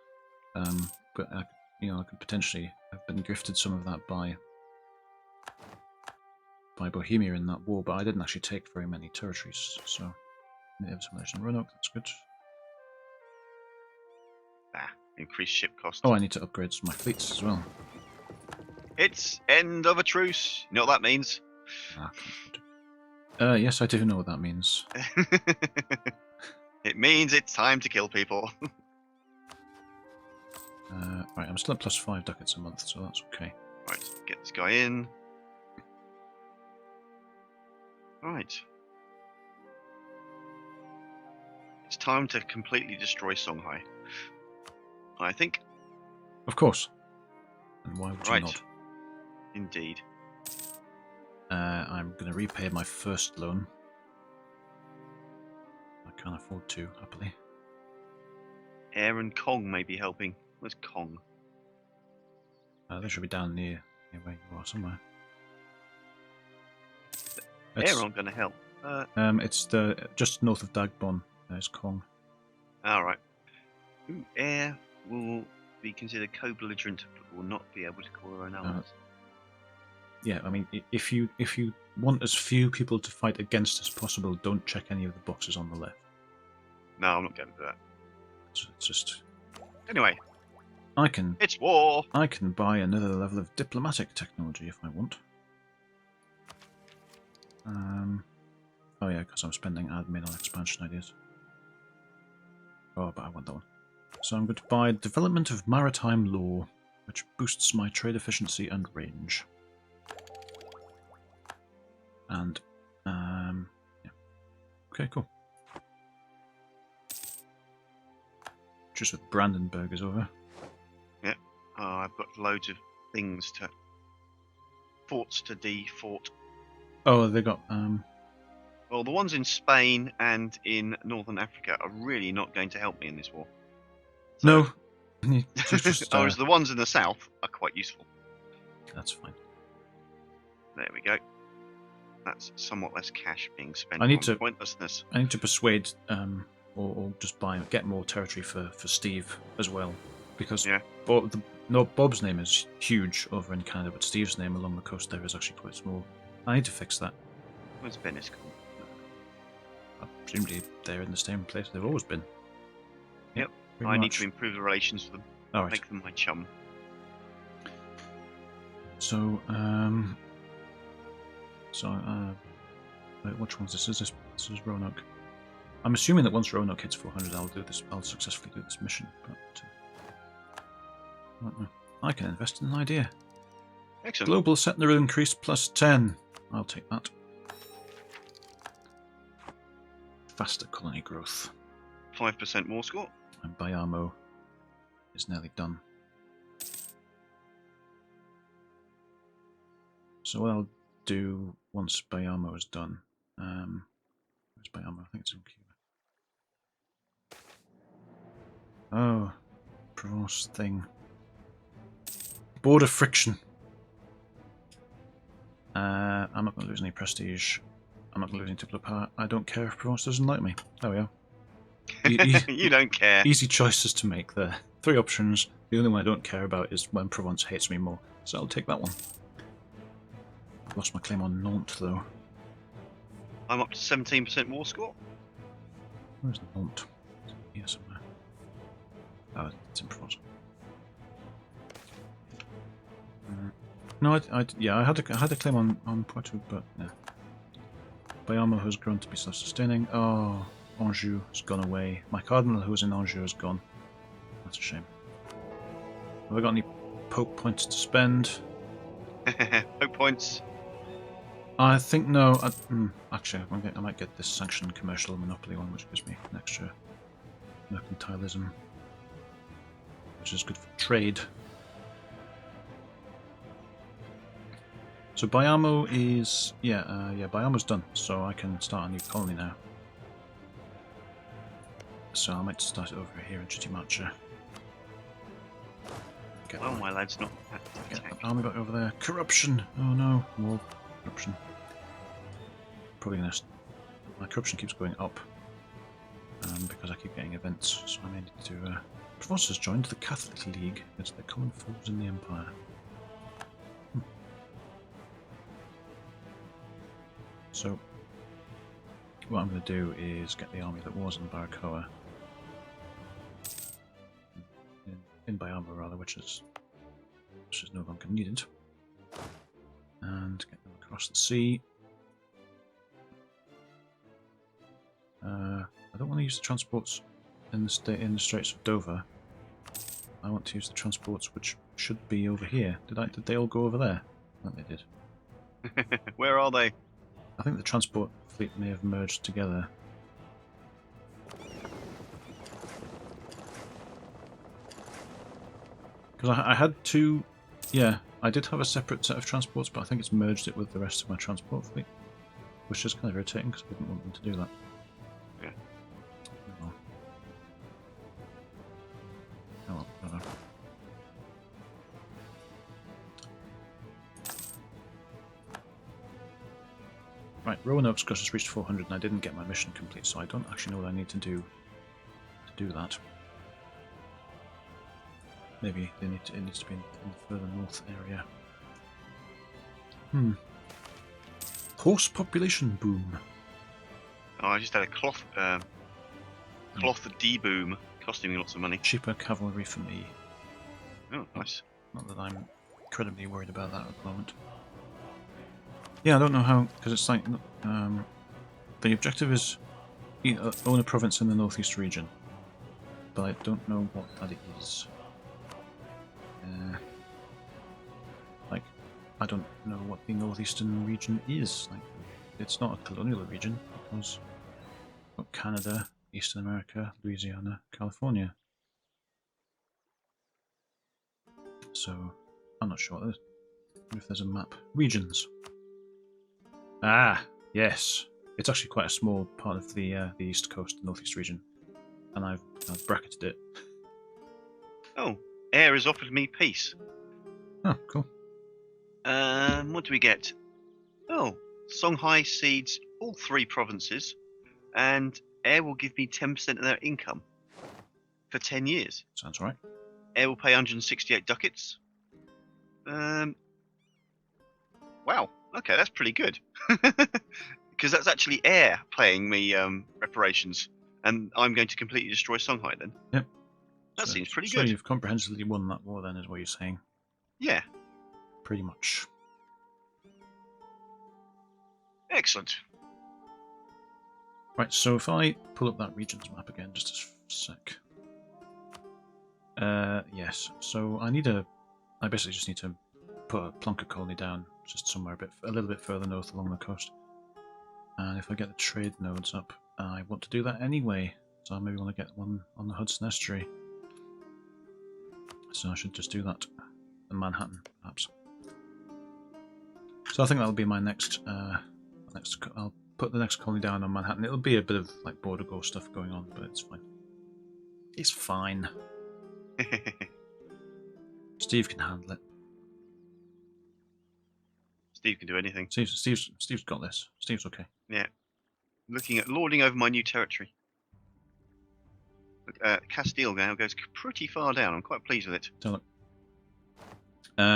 but I could potentially have been gifted some of that by Bohemia in that war, but I didn't actually take very many territories. So, native assimilation in Roanoke, that's good. Increased ship costs. Oh, I need to upgrade my fleets as well. It's end of a truce. You know what that means? Yes, I do know what that means. It means it's time to kill people. Right, I'm still at +5 ducats a month, so that's okay. Right, get this guy in. Right. It's time to completely destroy Songhai, I think. Of course. And why would you not? Indeed. I'm going to repay my first loan. I can't afford to, happily. Air and Kong may be helping. Where's Kong? They should be down near where you are somewhere. Air aren't going to help. It's just north of Dagbon. There's Kong. Alright. Air will be considered co-belligerent, but will not be able to call their own allies. Yeah, I mean, if you want as few people to fight against as possible, don't check any of the boxes on the left. No, I'm not going to do that. It's just... Anyway. It's war! I can buy another level of diplomatic technology if I want. Oh yeah, because I'm spending admin on expansion ideas. Oh, but I want that one. So I'm going to buy Development of Maritime Law, which boosts my trade efficiency and range. And, yeah. Okay, cool. Just with Brandenburg is over. Yeah. Oh, I've got loads of things to... Forts to defort. Oh, they got, Well, the ones in Spain and in Northern Africa are really not going to help me in this war. So, no. Just, whereas the ones in the south are quite useful. That's fine. There we go. That's somewhat less cash being spent I need on to- pointlessness. I need to persuade, or just get more territory for Steve as well, because Yeah. Bob's name is huge over in Canada, but Steve's name along the coast there is actually quite small. I need to fix that. Where's Venice called? Presumably they're in the same place they've always been. Yep. Pretty I need much. to improve the relations with them. All right. Make them my chum. So, wait, which one's this? Is this is Roanoke? I'm assuming that once Roanoke hits 400, I'll successfully do this mission. But I don't know. I can invest in an idea. Excellent. Global settler increase plus 10. I'll take that. Faster colony growth. 5% more score. And Bayamo is nearly done. So what I'll do once Bayamo is done. Where's Bayamo? I think it's in Cuba. Oh, Provence thing. Border friction. I'm not going to lose any prestige. I'm not going to lose any titular power. I don't care if Provence doesn't like me. There we are. You don't care. Easy choices to make there. 3 options. The only one I don't care about is when Provence hates me more. So I'll take that one. I've lost my claim on Nantes though. I'm up to 17% war score. Where's Nantes? It's here somewhere. Oh, it's in Provence. No, I had a claim on Poitou, but yeah. Bayamo has grown to be self-sustaining. Oh, Anjou has gone away. My cardinal who was in Anjou has gone. That's a shame. Have I got any Pope points to spend? Pope points. I think no. Actually, I might get this sanctioned commercial monopoly one, which gives me an extra mercantilism, which is good for trade. So Bayamo is Bayamo's done, so I can start a new colony now. So I might start it over here in Chitimacha. Well, my lad's not Get attacked. the army back over there. Corruption! Oh no, more corruption. Probably gonna. My corruption keeps going up because I keep getting events, so I may need to. Provence has joined the Catholic League. It's the common foes in the Empire. So, what I'm going to do is get the army that was in Baracoa, in Bayamo rather, which is no longer needed, and get them across the sea. I don't want to use the transports in the Straits of Dover. I want to use the transports which should be over here. Did they all go over there? I think they did. Where are they? I think the transport fleet may have merged together. Because I had 2... Yeah, I did have a separate set of transports, but I think it's merged it with the rest of my transport fleet. Which is kind of irritating, because I didn't want them to do that. Yeah. Oh well, whatever. Right, Roanoke's cost has reached 400 and I didn't get my mission complete, so I don't actually know what I need to do that. Maybe it needs to be in the further north area. Horse population boom. Oh, I just had a cloth deboom costing me lots of money. Cheaper cavalry for me. Oh, nice. Not that I'm incredibly worried about that at the moment. Yeah, I don't know how, because it's like, the objective is own a province in the northeast region. but I don't know what that is. Like, I don't know what the northeastern region is. Like, it's not a colonial region because we've got Canada, Eastern America, Louisiana, California. So I'm not sure if there's a map. Regions. Ah, yes. It's actually quite a small part of the East Coast, the Northeast region, and I've bracketed it. Oh, air has offered me peace. Oh, cool. What do we get? Oh, Songhai cedes all 3 provinces, and air will give me 10% of their income for 10 years. Sounds right. Air will pay 168 ducats. Wow. Okay, that's pretty good. Because that's actually air paying me reparations, and I'm going to completely destroy Songhai then. Yep. That seems pretty so good. So you've comprehensively won that war then, is what you're saying? Yeah. Pretty much. Excellent. Right, so if I pull up that regions map again, just a sec. Yes, so I basically just need to put a plonker colony down just somewhere a little bit further north along the coast. And if I get the trade nodes up, I want to do that anyway. So I maybe want to get one on the Hudson Estuary. So I should just do that. In Manhattan, perhaps. So I think that'll be my next. I'll put the next colony down on Manhattan. It'll be a bit of like border go stuff going on, but it's fine. It's fine. Steve can handle it. Steve can do anything. Steve's got this. Steve's okay. Yeah. Lording over my new territory. Castile now goes pretty far down. I'm quite pleased with it. Tell it.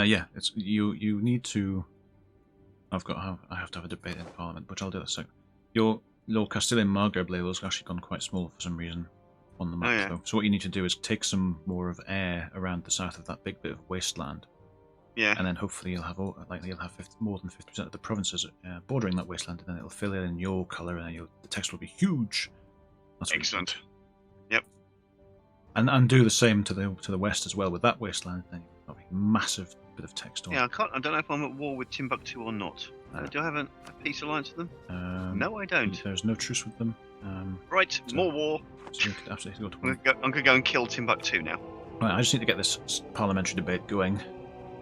Yeah, it's you need to. I have to have a debate in Parliament, but I'll do that soon. Your Castilian Maghreb label has actually gone quite small for some reason on the map, though. So what you need to do is take some more of air around the south of that big bit of wasteland. Yeah. And then hopefully you'll have more than 50% of the provinces bordering that wasteland, and then it'll fill in your colour, and then the text will be huge. That's excellent. Yep. And do the same to the west as well with that wasteland. Then you'll have a massive bit of text on. Yeah, I don't know if I'm at war with Timbuktu or not. Do I have a peace alliance with them? No, I don't. There's no truce with them. Right, more war. So you could absolutely go to war. I'm gonna go and kill Timbuktu now. Right, I just need to get this parliamentary debate going.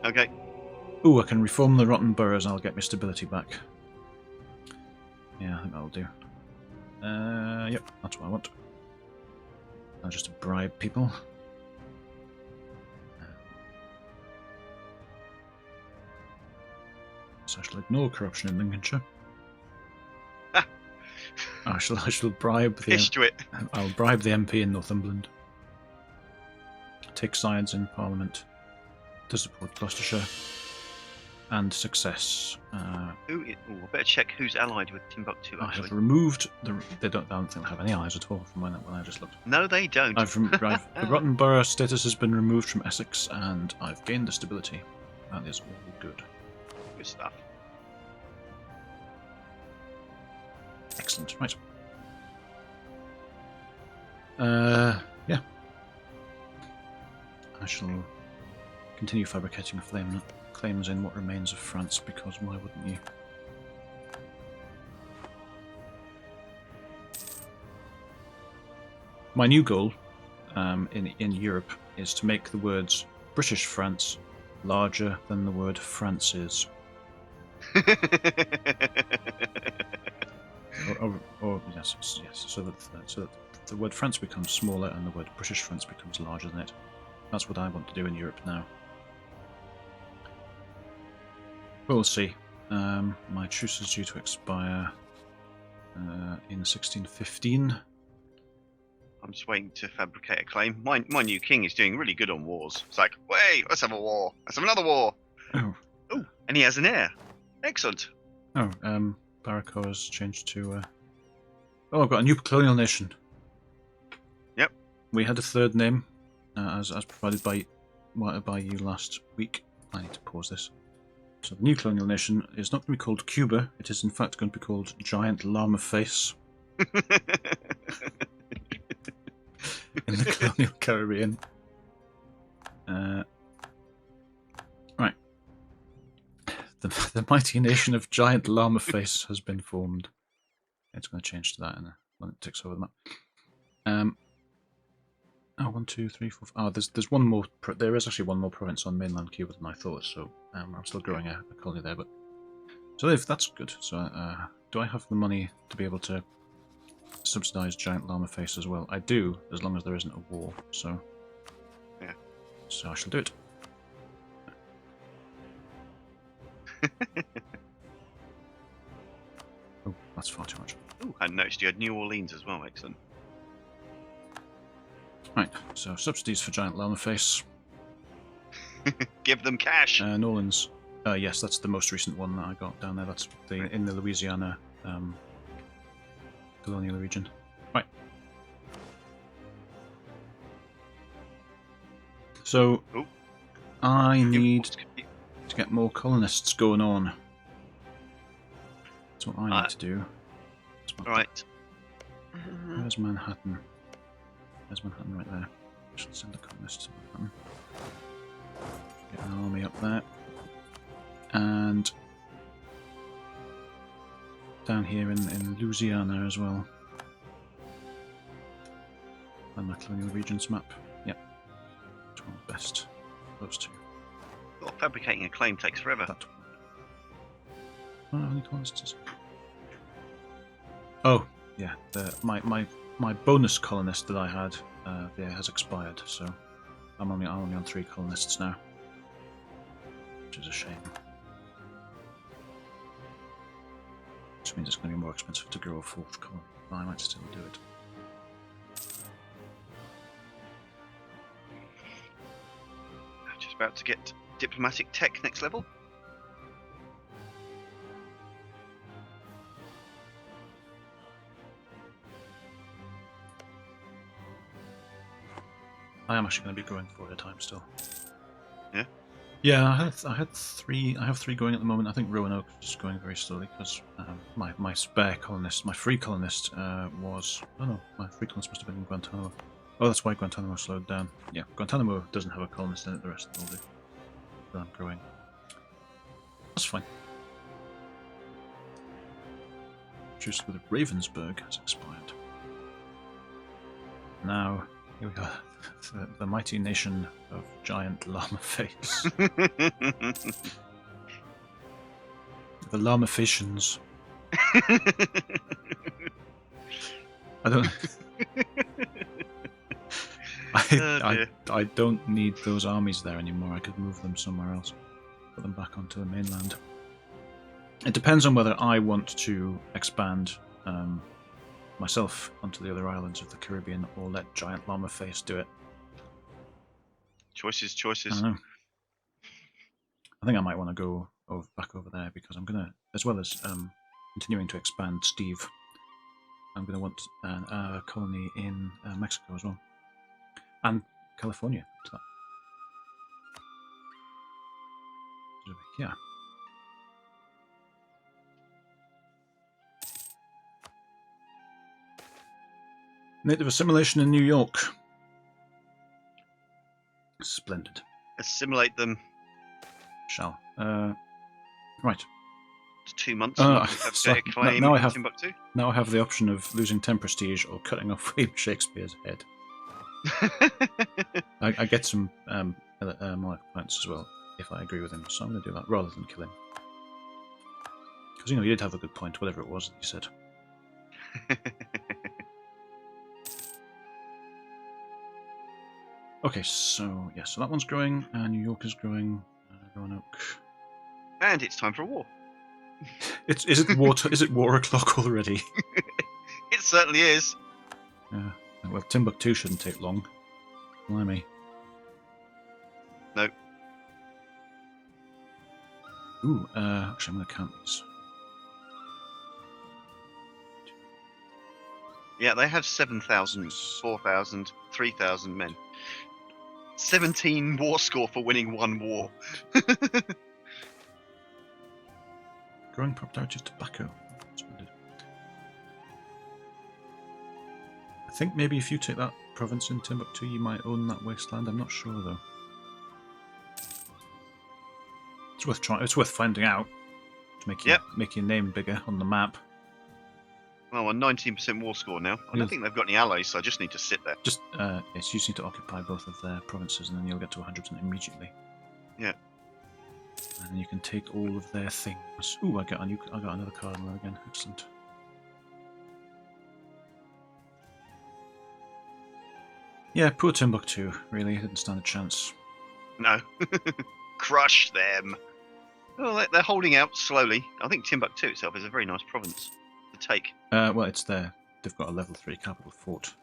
Okay. Ooh, I can reform the rotten boroughs and I'll get my stability back. Yeah, I think that'll do. Yep, that's what I want. I'll just bribe people. So I shall ignore corruption in Lincolnshire. I shall bribe the. I'll bribe the MP in Northumberland. Take sides in Parliament to support Gloucestershire. And success. I better check who's allied with Timbuktu. I have removed I don't think they have any allies at all from when I just looked. No, they don't. The rotten borough status has been removed from Essex, and I've gained the stability. That is all good. Good stuff. Excellent. Right. Yeah. I shall continue fabricating claims in what remains of France, because why wouldn't you? My new goal in Europe is to make the words British France larger than the word France's. or yes, so that the word France becomes smaller and the word British France becomes larger than it. That's what I want to do in Europe now. We'll see. My truce is due to expire in 1615. I'm just waiting to fabricate a claim. My new king is doing really good on wars. It's like, wait, let's have a war. Let's have another war. Oh, and he has an heir. Excellent. Oh, Barakoa's changed to. Oh, I've got a new colonial nation. Yep. We had a third name, as provided by you last week. I need to pause this. So the new colonial nation is not going to be called Cuba. It is in fact going to be called Giant Llama Face. in the colonial Caribbean. Right. The mighty nation of giant llama face has been formed. It's going to change to that when it ticks over the map. Oh, 1, 2, 3, 4. Oh, there's one more. There is actually one more province on mainland Cuba than I thought. So I'm still growing a colony there. But so if that's good. So do I have the money to be able to subsidize giant llama face as well? I do, as long as there isn't a war. So yeah. So I shall do it. Oh, that's far too much. Ooh, I noticed you had New Orleans as well. Excellent. Right, so subsidies for giant llama face. Give them cash. New Orleans. Yes, that's the most recent one that I got down there. That's in the Louisiana colonial region. Right. So Ooh. I need to get more colonists going on. That's what I need to do. Right. Where's Manhattan? There's Manhattan right there. I should send a colonist to Manhattan. Get an army up there. And down here in Louisiana as well. And my colonial regions map. Yep. Which one's best? Those two. Well, fabricating a claim takes forever. That one. I don't have any colonists. Oh, yeah. My bonus colonist that I had has expired, so I'm only on 3 colonists now, which is a shame. Which means it's going to be more expensive to grow a 4th colony, but I might still do it. I'm just about to get diplomatic tech next level. I am actually going to be growing 4 at a time still. Yeah. Yeah, I had 3. I have 3 going at the moment. I think Roanoke is going very slowly because my spare colonist, my free colonist was. Oh no, my free colonist must have been in Guantanamo. Oh, that's why Guantanamo slowed down. Yeah, Guantanamo doesn't have a colonist in it. The rest of them will do. But I'm growing. That's fine. Truce with Ravensburg has expired. Now here we are. The mighty nation of giant llama face. The llama Llamaficians. I don't. I don't need those armies there anymore. I could move them somewhere else. Put them back onto the mainland. It depends on whether I want to expand myself onto the other islands of the Caribbean or let giant llama face do it. Choices. I don't know. I think I might want to go back over there because I'm gonna, as well as continuing to expand Steve, I'm gonna want a colony in Mexico as well, and California. To that. Yeah. Native assimilation in New York. Splendid. Assimilate them. Shall. Right. It's 2 months. Have sorry, a claim now I in have Timbuktu. Now I have the option of losing 10 prestige or cutting off William Shakespeare's head. I get some more points as well if I agree with him, so I'm going to do that rather than kill him. Because he did have a good point, whatever it was that he said. Okay, so yeah, so that one's growing, New York is growing, Roanoke. And it's time for a war. Is it war o'clock already? It certainly is. Yeah. Well, Timbuktu shouldn't take long. Blimey. Nope. Ooh, actually, I'm going to count these. Yeah, they have 7,000, 4,000, 3,000 men. 17 war score for winning 1 war. Growing popularity of tobacco. Splendid. I think maybe if you take that province in Timbuktu, you might own that wasteland. I'm not sure though. It's worth trying. It's worth finding out to make your name bigger on the map. Well, I'm 19% war score now. I don't think they've got any allies, so I just need to sit there. Just yes, you just need to occupy both of their provinces, and then you'll get to 100% immediately. Yeah. And then you can take all of their things. Ooh, I got another cardinal again. Excellent. Yeah, poor Timbuktu. Really didn't stand a chance. No. Crush them. Well, they're holding out slowly. I think Timbuktu itself is a very nice province to take. Well, it's there. They've got a level 3 capital fort.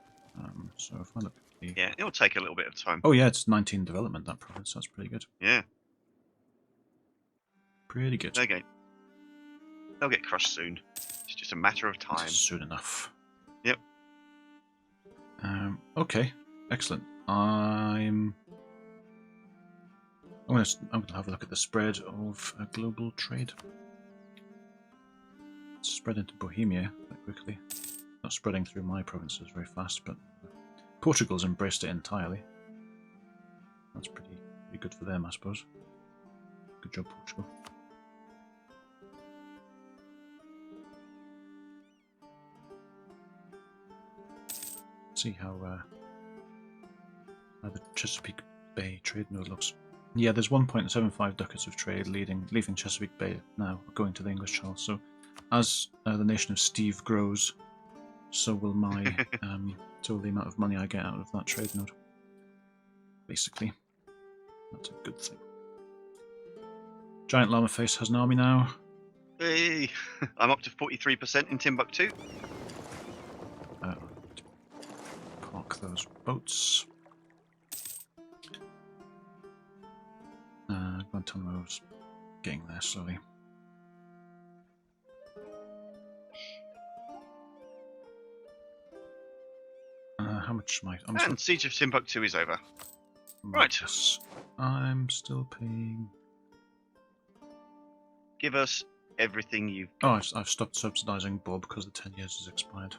So if I look at the... Yeah, it'll take a little bit of time. Oh yeah, it's 19 development, that province. That's pretty good. Yeah. Pretty good. Okay. They'll get crushed soon. It's just a matter of time. Soon enough. Yep. Okay. Excellent. I'm going to have a look at the spread of global trade. It's spread into Bohemia quite quickly. Not spreading through my provinces very fast, but Portugal's embraced it entirely. That's pretty good for them, I suppose. Good job, Portugal. See how the Chesapeake Bay trade node looks. Yeah, there's 1.75 ducats of trade leaving Chesapeake Bay now, going to the English Channel. So, as the nation of Steve grows, so will my so will the amount of money I get out of that trade node. Basically, that's a good thing. Giant Llama Face has an army now. Hey, I'm up to 43% in Timbuktu. Park those boats. Guantanamo's getting there slowly. How much am I? And Siege of Timbuktu is over. Right. Yes. I'm still paying. Give us everything you've got. Oh, I've stopped subsidising Bob because the 10 years has expired.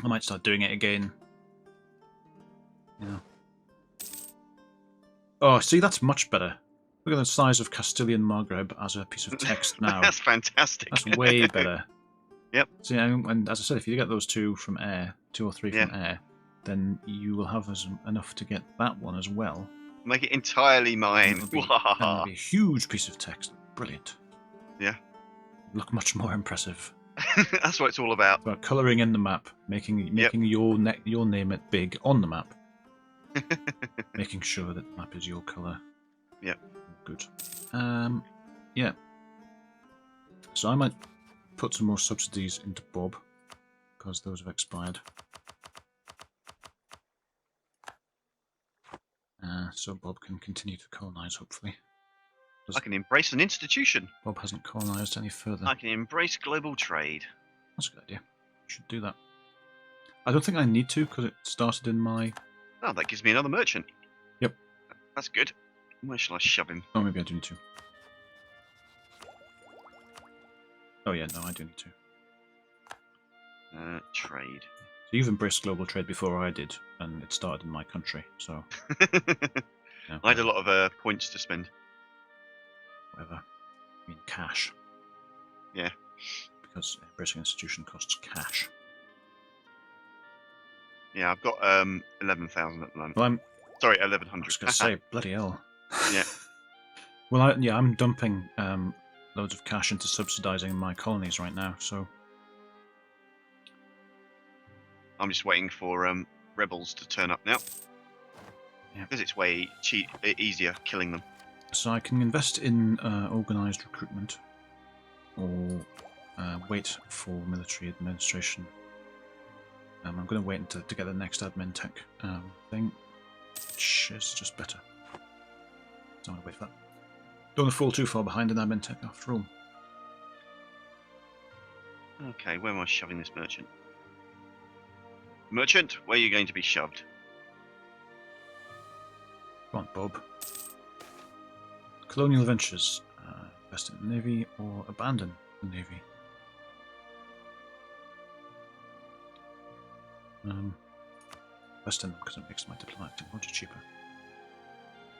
I might start doing it again. Yeah. Oh, see, that's much better. Look at the size of Castilian Maghreb as a piece of text now. That's fantastic. That's way better. Yep. See, and as I said, if you get those two from air, 2 or 3 from air, then you will have enough to get that one as well. Make it entirely mine. And it'll be a huge piece of text. Brilliant. Yeah. Look much more impressive. That's what it's all about. About colouring in the map, making your name it big on the map. Making sure that the map is your colour. Yep. Good. Yeah. So I might put some more subsidies into Bob, because those have expired. So Bob can continue to colonise, hopefully. I can embrace an institution. Bob hasn't colonised any further. I can embrace global trade. That's a good idea. You should do that. I don't think I need to, because it started in my... Oh, that gives me another merchant. Yep. That's good. Where shall I shove him? Oh, maybe I do need to. Oh yeah, no, I do need to. Trade. So you've embraced global trade before I did, and it started in my country, so... Yeah, I had a lot of points to spend. Whatever. I mean, cash. Yeah. Because embracing institution costs cash. Yeah, I've got 11,000 at the moment. Well, I'm... Sorry, I 1,100. was going to say, bloody hell. Yeah. Well, I'm dumping loads of cash into subsidising my colonies right now, so... I'm just waiting for rebels to turn up now. Yeah. Because it's way easier killing them. So I can invest in organised recruitment, or wait for military administration. I'm going to wait to get the next admin tech thing, which is just better. Don't want to wait for that. Don't want to fall too far behind in admin tech after all. Okay, where am I shoving this merchant? Merchant, where are you going to be shoved? Come on, Bob. Colonial Ventures. Invest in the Navy or abandon the Navy. invest in them because it makes my diplomatic technology cheaper.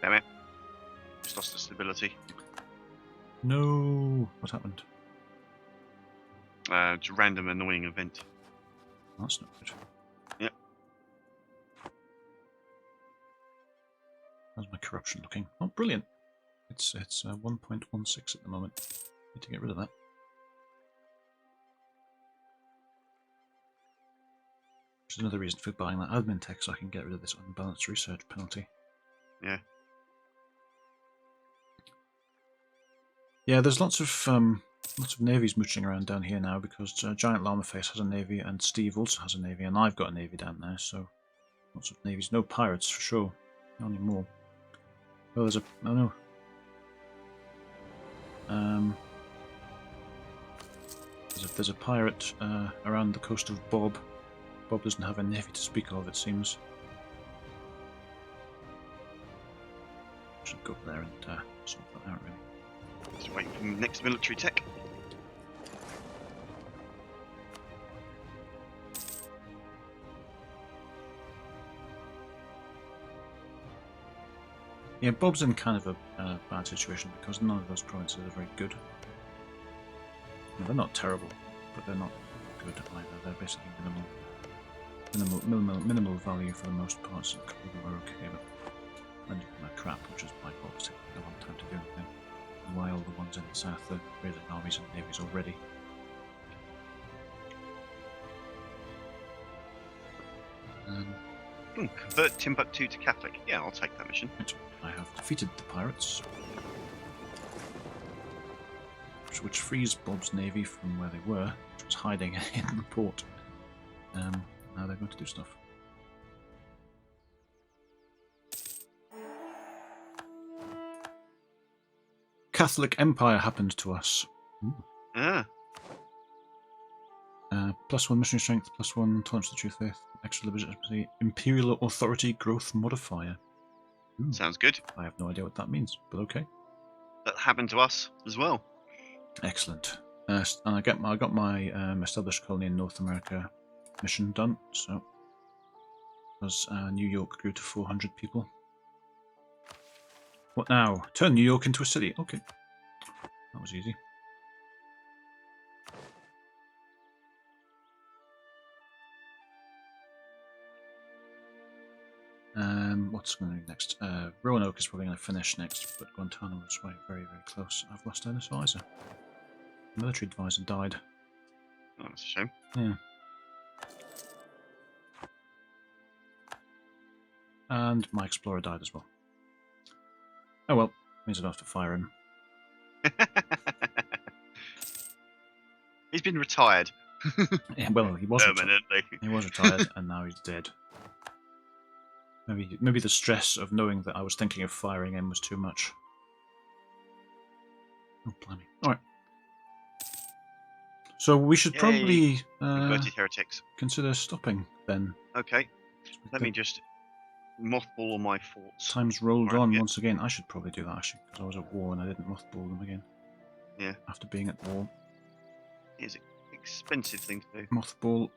Damn it. Just lost the stability. No! What happened? It's a random annoying event. That's not good. Yep. How's my corruption looking? Oh, brilliant! It's 1.16 at the moment. Need to get rid of that. Which is another reason for buying that admin tech, so I can get rid of this unbalanced research penalty. Yeah. Yeah, there's lots of navies mooching around down here now because Giant Llama Face has a navy and Steve also has a navy and I've got a navy down there, so lots of navies. No pirates for sure. Not anymore. Oh, there's a... oh no. There's a pirate around the coast of Bob. Bob doesn't have a navy to speak of, it seems. Should go up there and sort that out, really. Just waiting for the next military tech. Yeah, Bob's in kind of a bad situation because none of those provinces are very good. Yeah, they're not terrible, but they're not good either. They're basically minimal value for the most part. So a couple of them are okay, but plenty of them are crap, which is why Bob's taking a long time to do anything. And why all the ones in the south are raiding armies and navies already. Convert Timbuktu to Catholic. Yeah, I'll take that mission. Right, I have defeated the pirates, which frees Bob's navy from where they were, which was hiding in the port. Now they're going to do stuff. Catholic Empire happened to us. Ah. +1 missionary strength, +1 tolerance to the true faith, extra liberty, imperial authority growth modifier. Ooh. Sounds good. I have no idea what that means, but okay. That happened to us as well. Excellent. And I got my established colony in North America mission done. So, because New York grew to 400 people. What now? Turn New York into a city. Okay, that was easy. What's going to be next? Roanoke is probably going to finish next, but Guantanamo is very, very close. I've lost an advisor. The military advisor died. Oh, that's a shame. Yeah. And my explorer died as well. Oh well, means I don't have to fire him. He's been retired. Yeah, well, he was permanently. He was retired, and now he's dead. Maybe the stress of knowing that I was thinking of firing him was too much. Oh, blimey. Alright. So we should probably Converted heretics. consider stopping then. Okay. Let me just mothball all my forts. Time's rolled on once again. I should probably do that actually, because I was at war and I didn't mothball them again. Yeah. After being at war. It's an expensive thing to do. Mothball.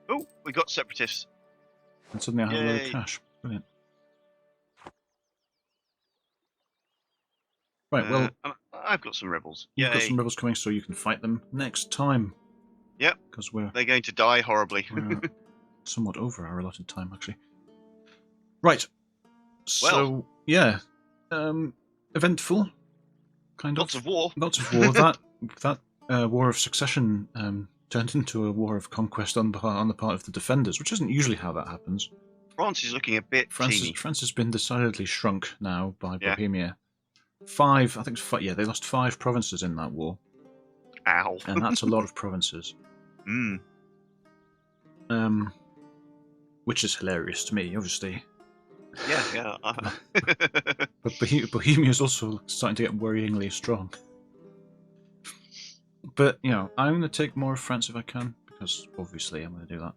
Oh, we got separatists. And suddenly I have a load of cash. Brilliant. Right, well... I've got some rebels. You've got some rebels coming, so you can fight them next time. Yep. Because they're going to die horribly. we're somewhat over our allotted time, actually. Right. So, yeah. Eventful. Kind of. Lots of war. Lots of war. that war of succession turned into a war of conquest on the part of the defenders, which isn't usually how that happens. France is looking a bit teeny. France has been decidedly shrunk now by Bohemia. I think they lost 5 provinces in that war. Ow. And that's a lot of provinces. Which is hilarious to me, obviously. Yeah. But Bohemia is also starting to get worryingly strong. But, I'm going to take more of France if I can, because obviously I'm going to do that.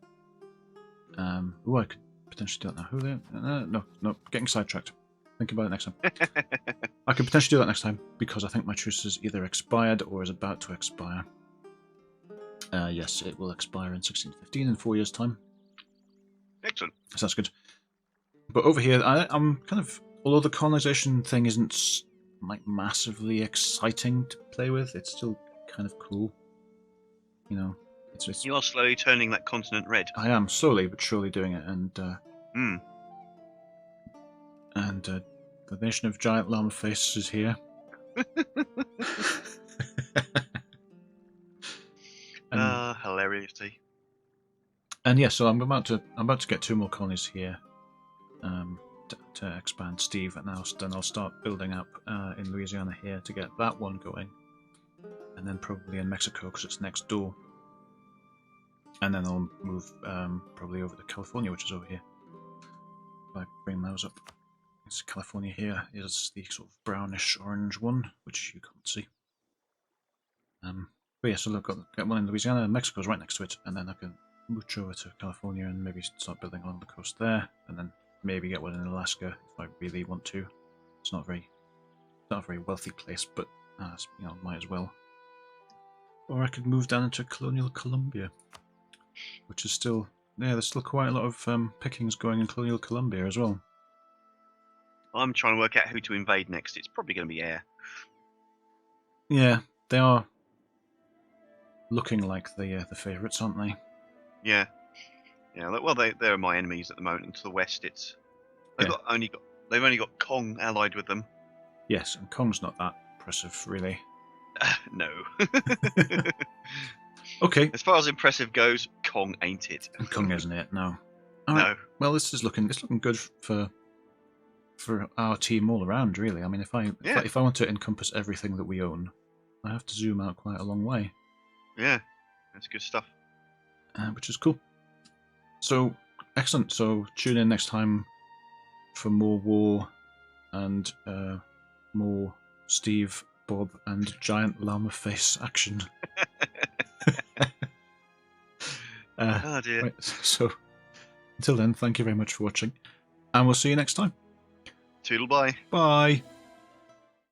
I could potentially do that now. Who are they? No, getting sidetracked. Think about it next time. I could potentially do that next time, because I think my truce is either expired or is about to expire. Yes, it will expire in 1615 in 4 years' time. Excellent. So that's good. But over here, I'm kind of, although the colonization thing isn't like massively exciting to play with, it's still kind of cool. You know, it's You are slowly turning that continent red. I am slowly but surely doing it, Hmm. and the nation of giant llama face is here. Hilarity. And yeah, so I'm about to get 2 more colonies here, to expand Steve, and then I'll start building up in Louisiana here to get that one going, and then probably in Mexico because it's next door, and then I'll move probably over to California, which is over here. If I bring those up, it's California here is the sort of brownish orange one, which you can't see. But yeah, so look, get one in Louisiana, and Mexico's right next to it, and then I can mooch over to California and maybe start building along the coast there, and then maybe get one in Alaska if I really want to. It's not a very wealthy place, but might as well. Or I could move down into colonial Colombia, which is still there's still quite a lot of pickings going in colonial Colombia as well. I'm trying to work out who to invade next. It's probably going to be Air. Yeah, they are looking like the favourites, aren't they? Yeah. Well, they're my enemies at the moment. And to the west, they've only got Kong allied with them. Yes, and Kong's not that impressive, really. No. Okay. As far as impressive goes, Kong ain't it. Kong isn't it? No. All no. Right. Well, it's looking good for our team all around, really. I mean, if I want to encompass everything that we own, I have to zoom out quite a long way. Yeah, that's good stuff. Which is cool. So excellent. So tune in next time for more war and more Steve, Bob, and giant llama face action. Oh dear. Right, so until then, thank you very much for watching, and we'll see you next time. Toodle bye. Bye.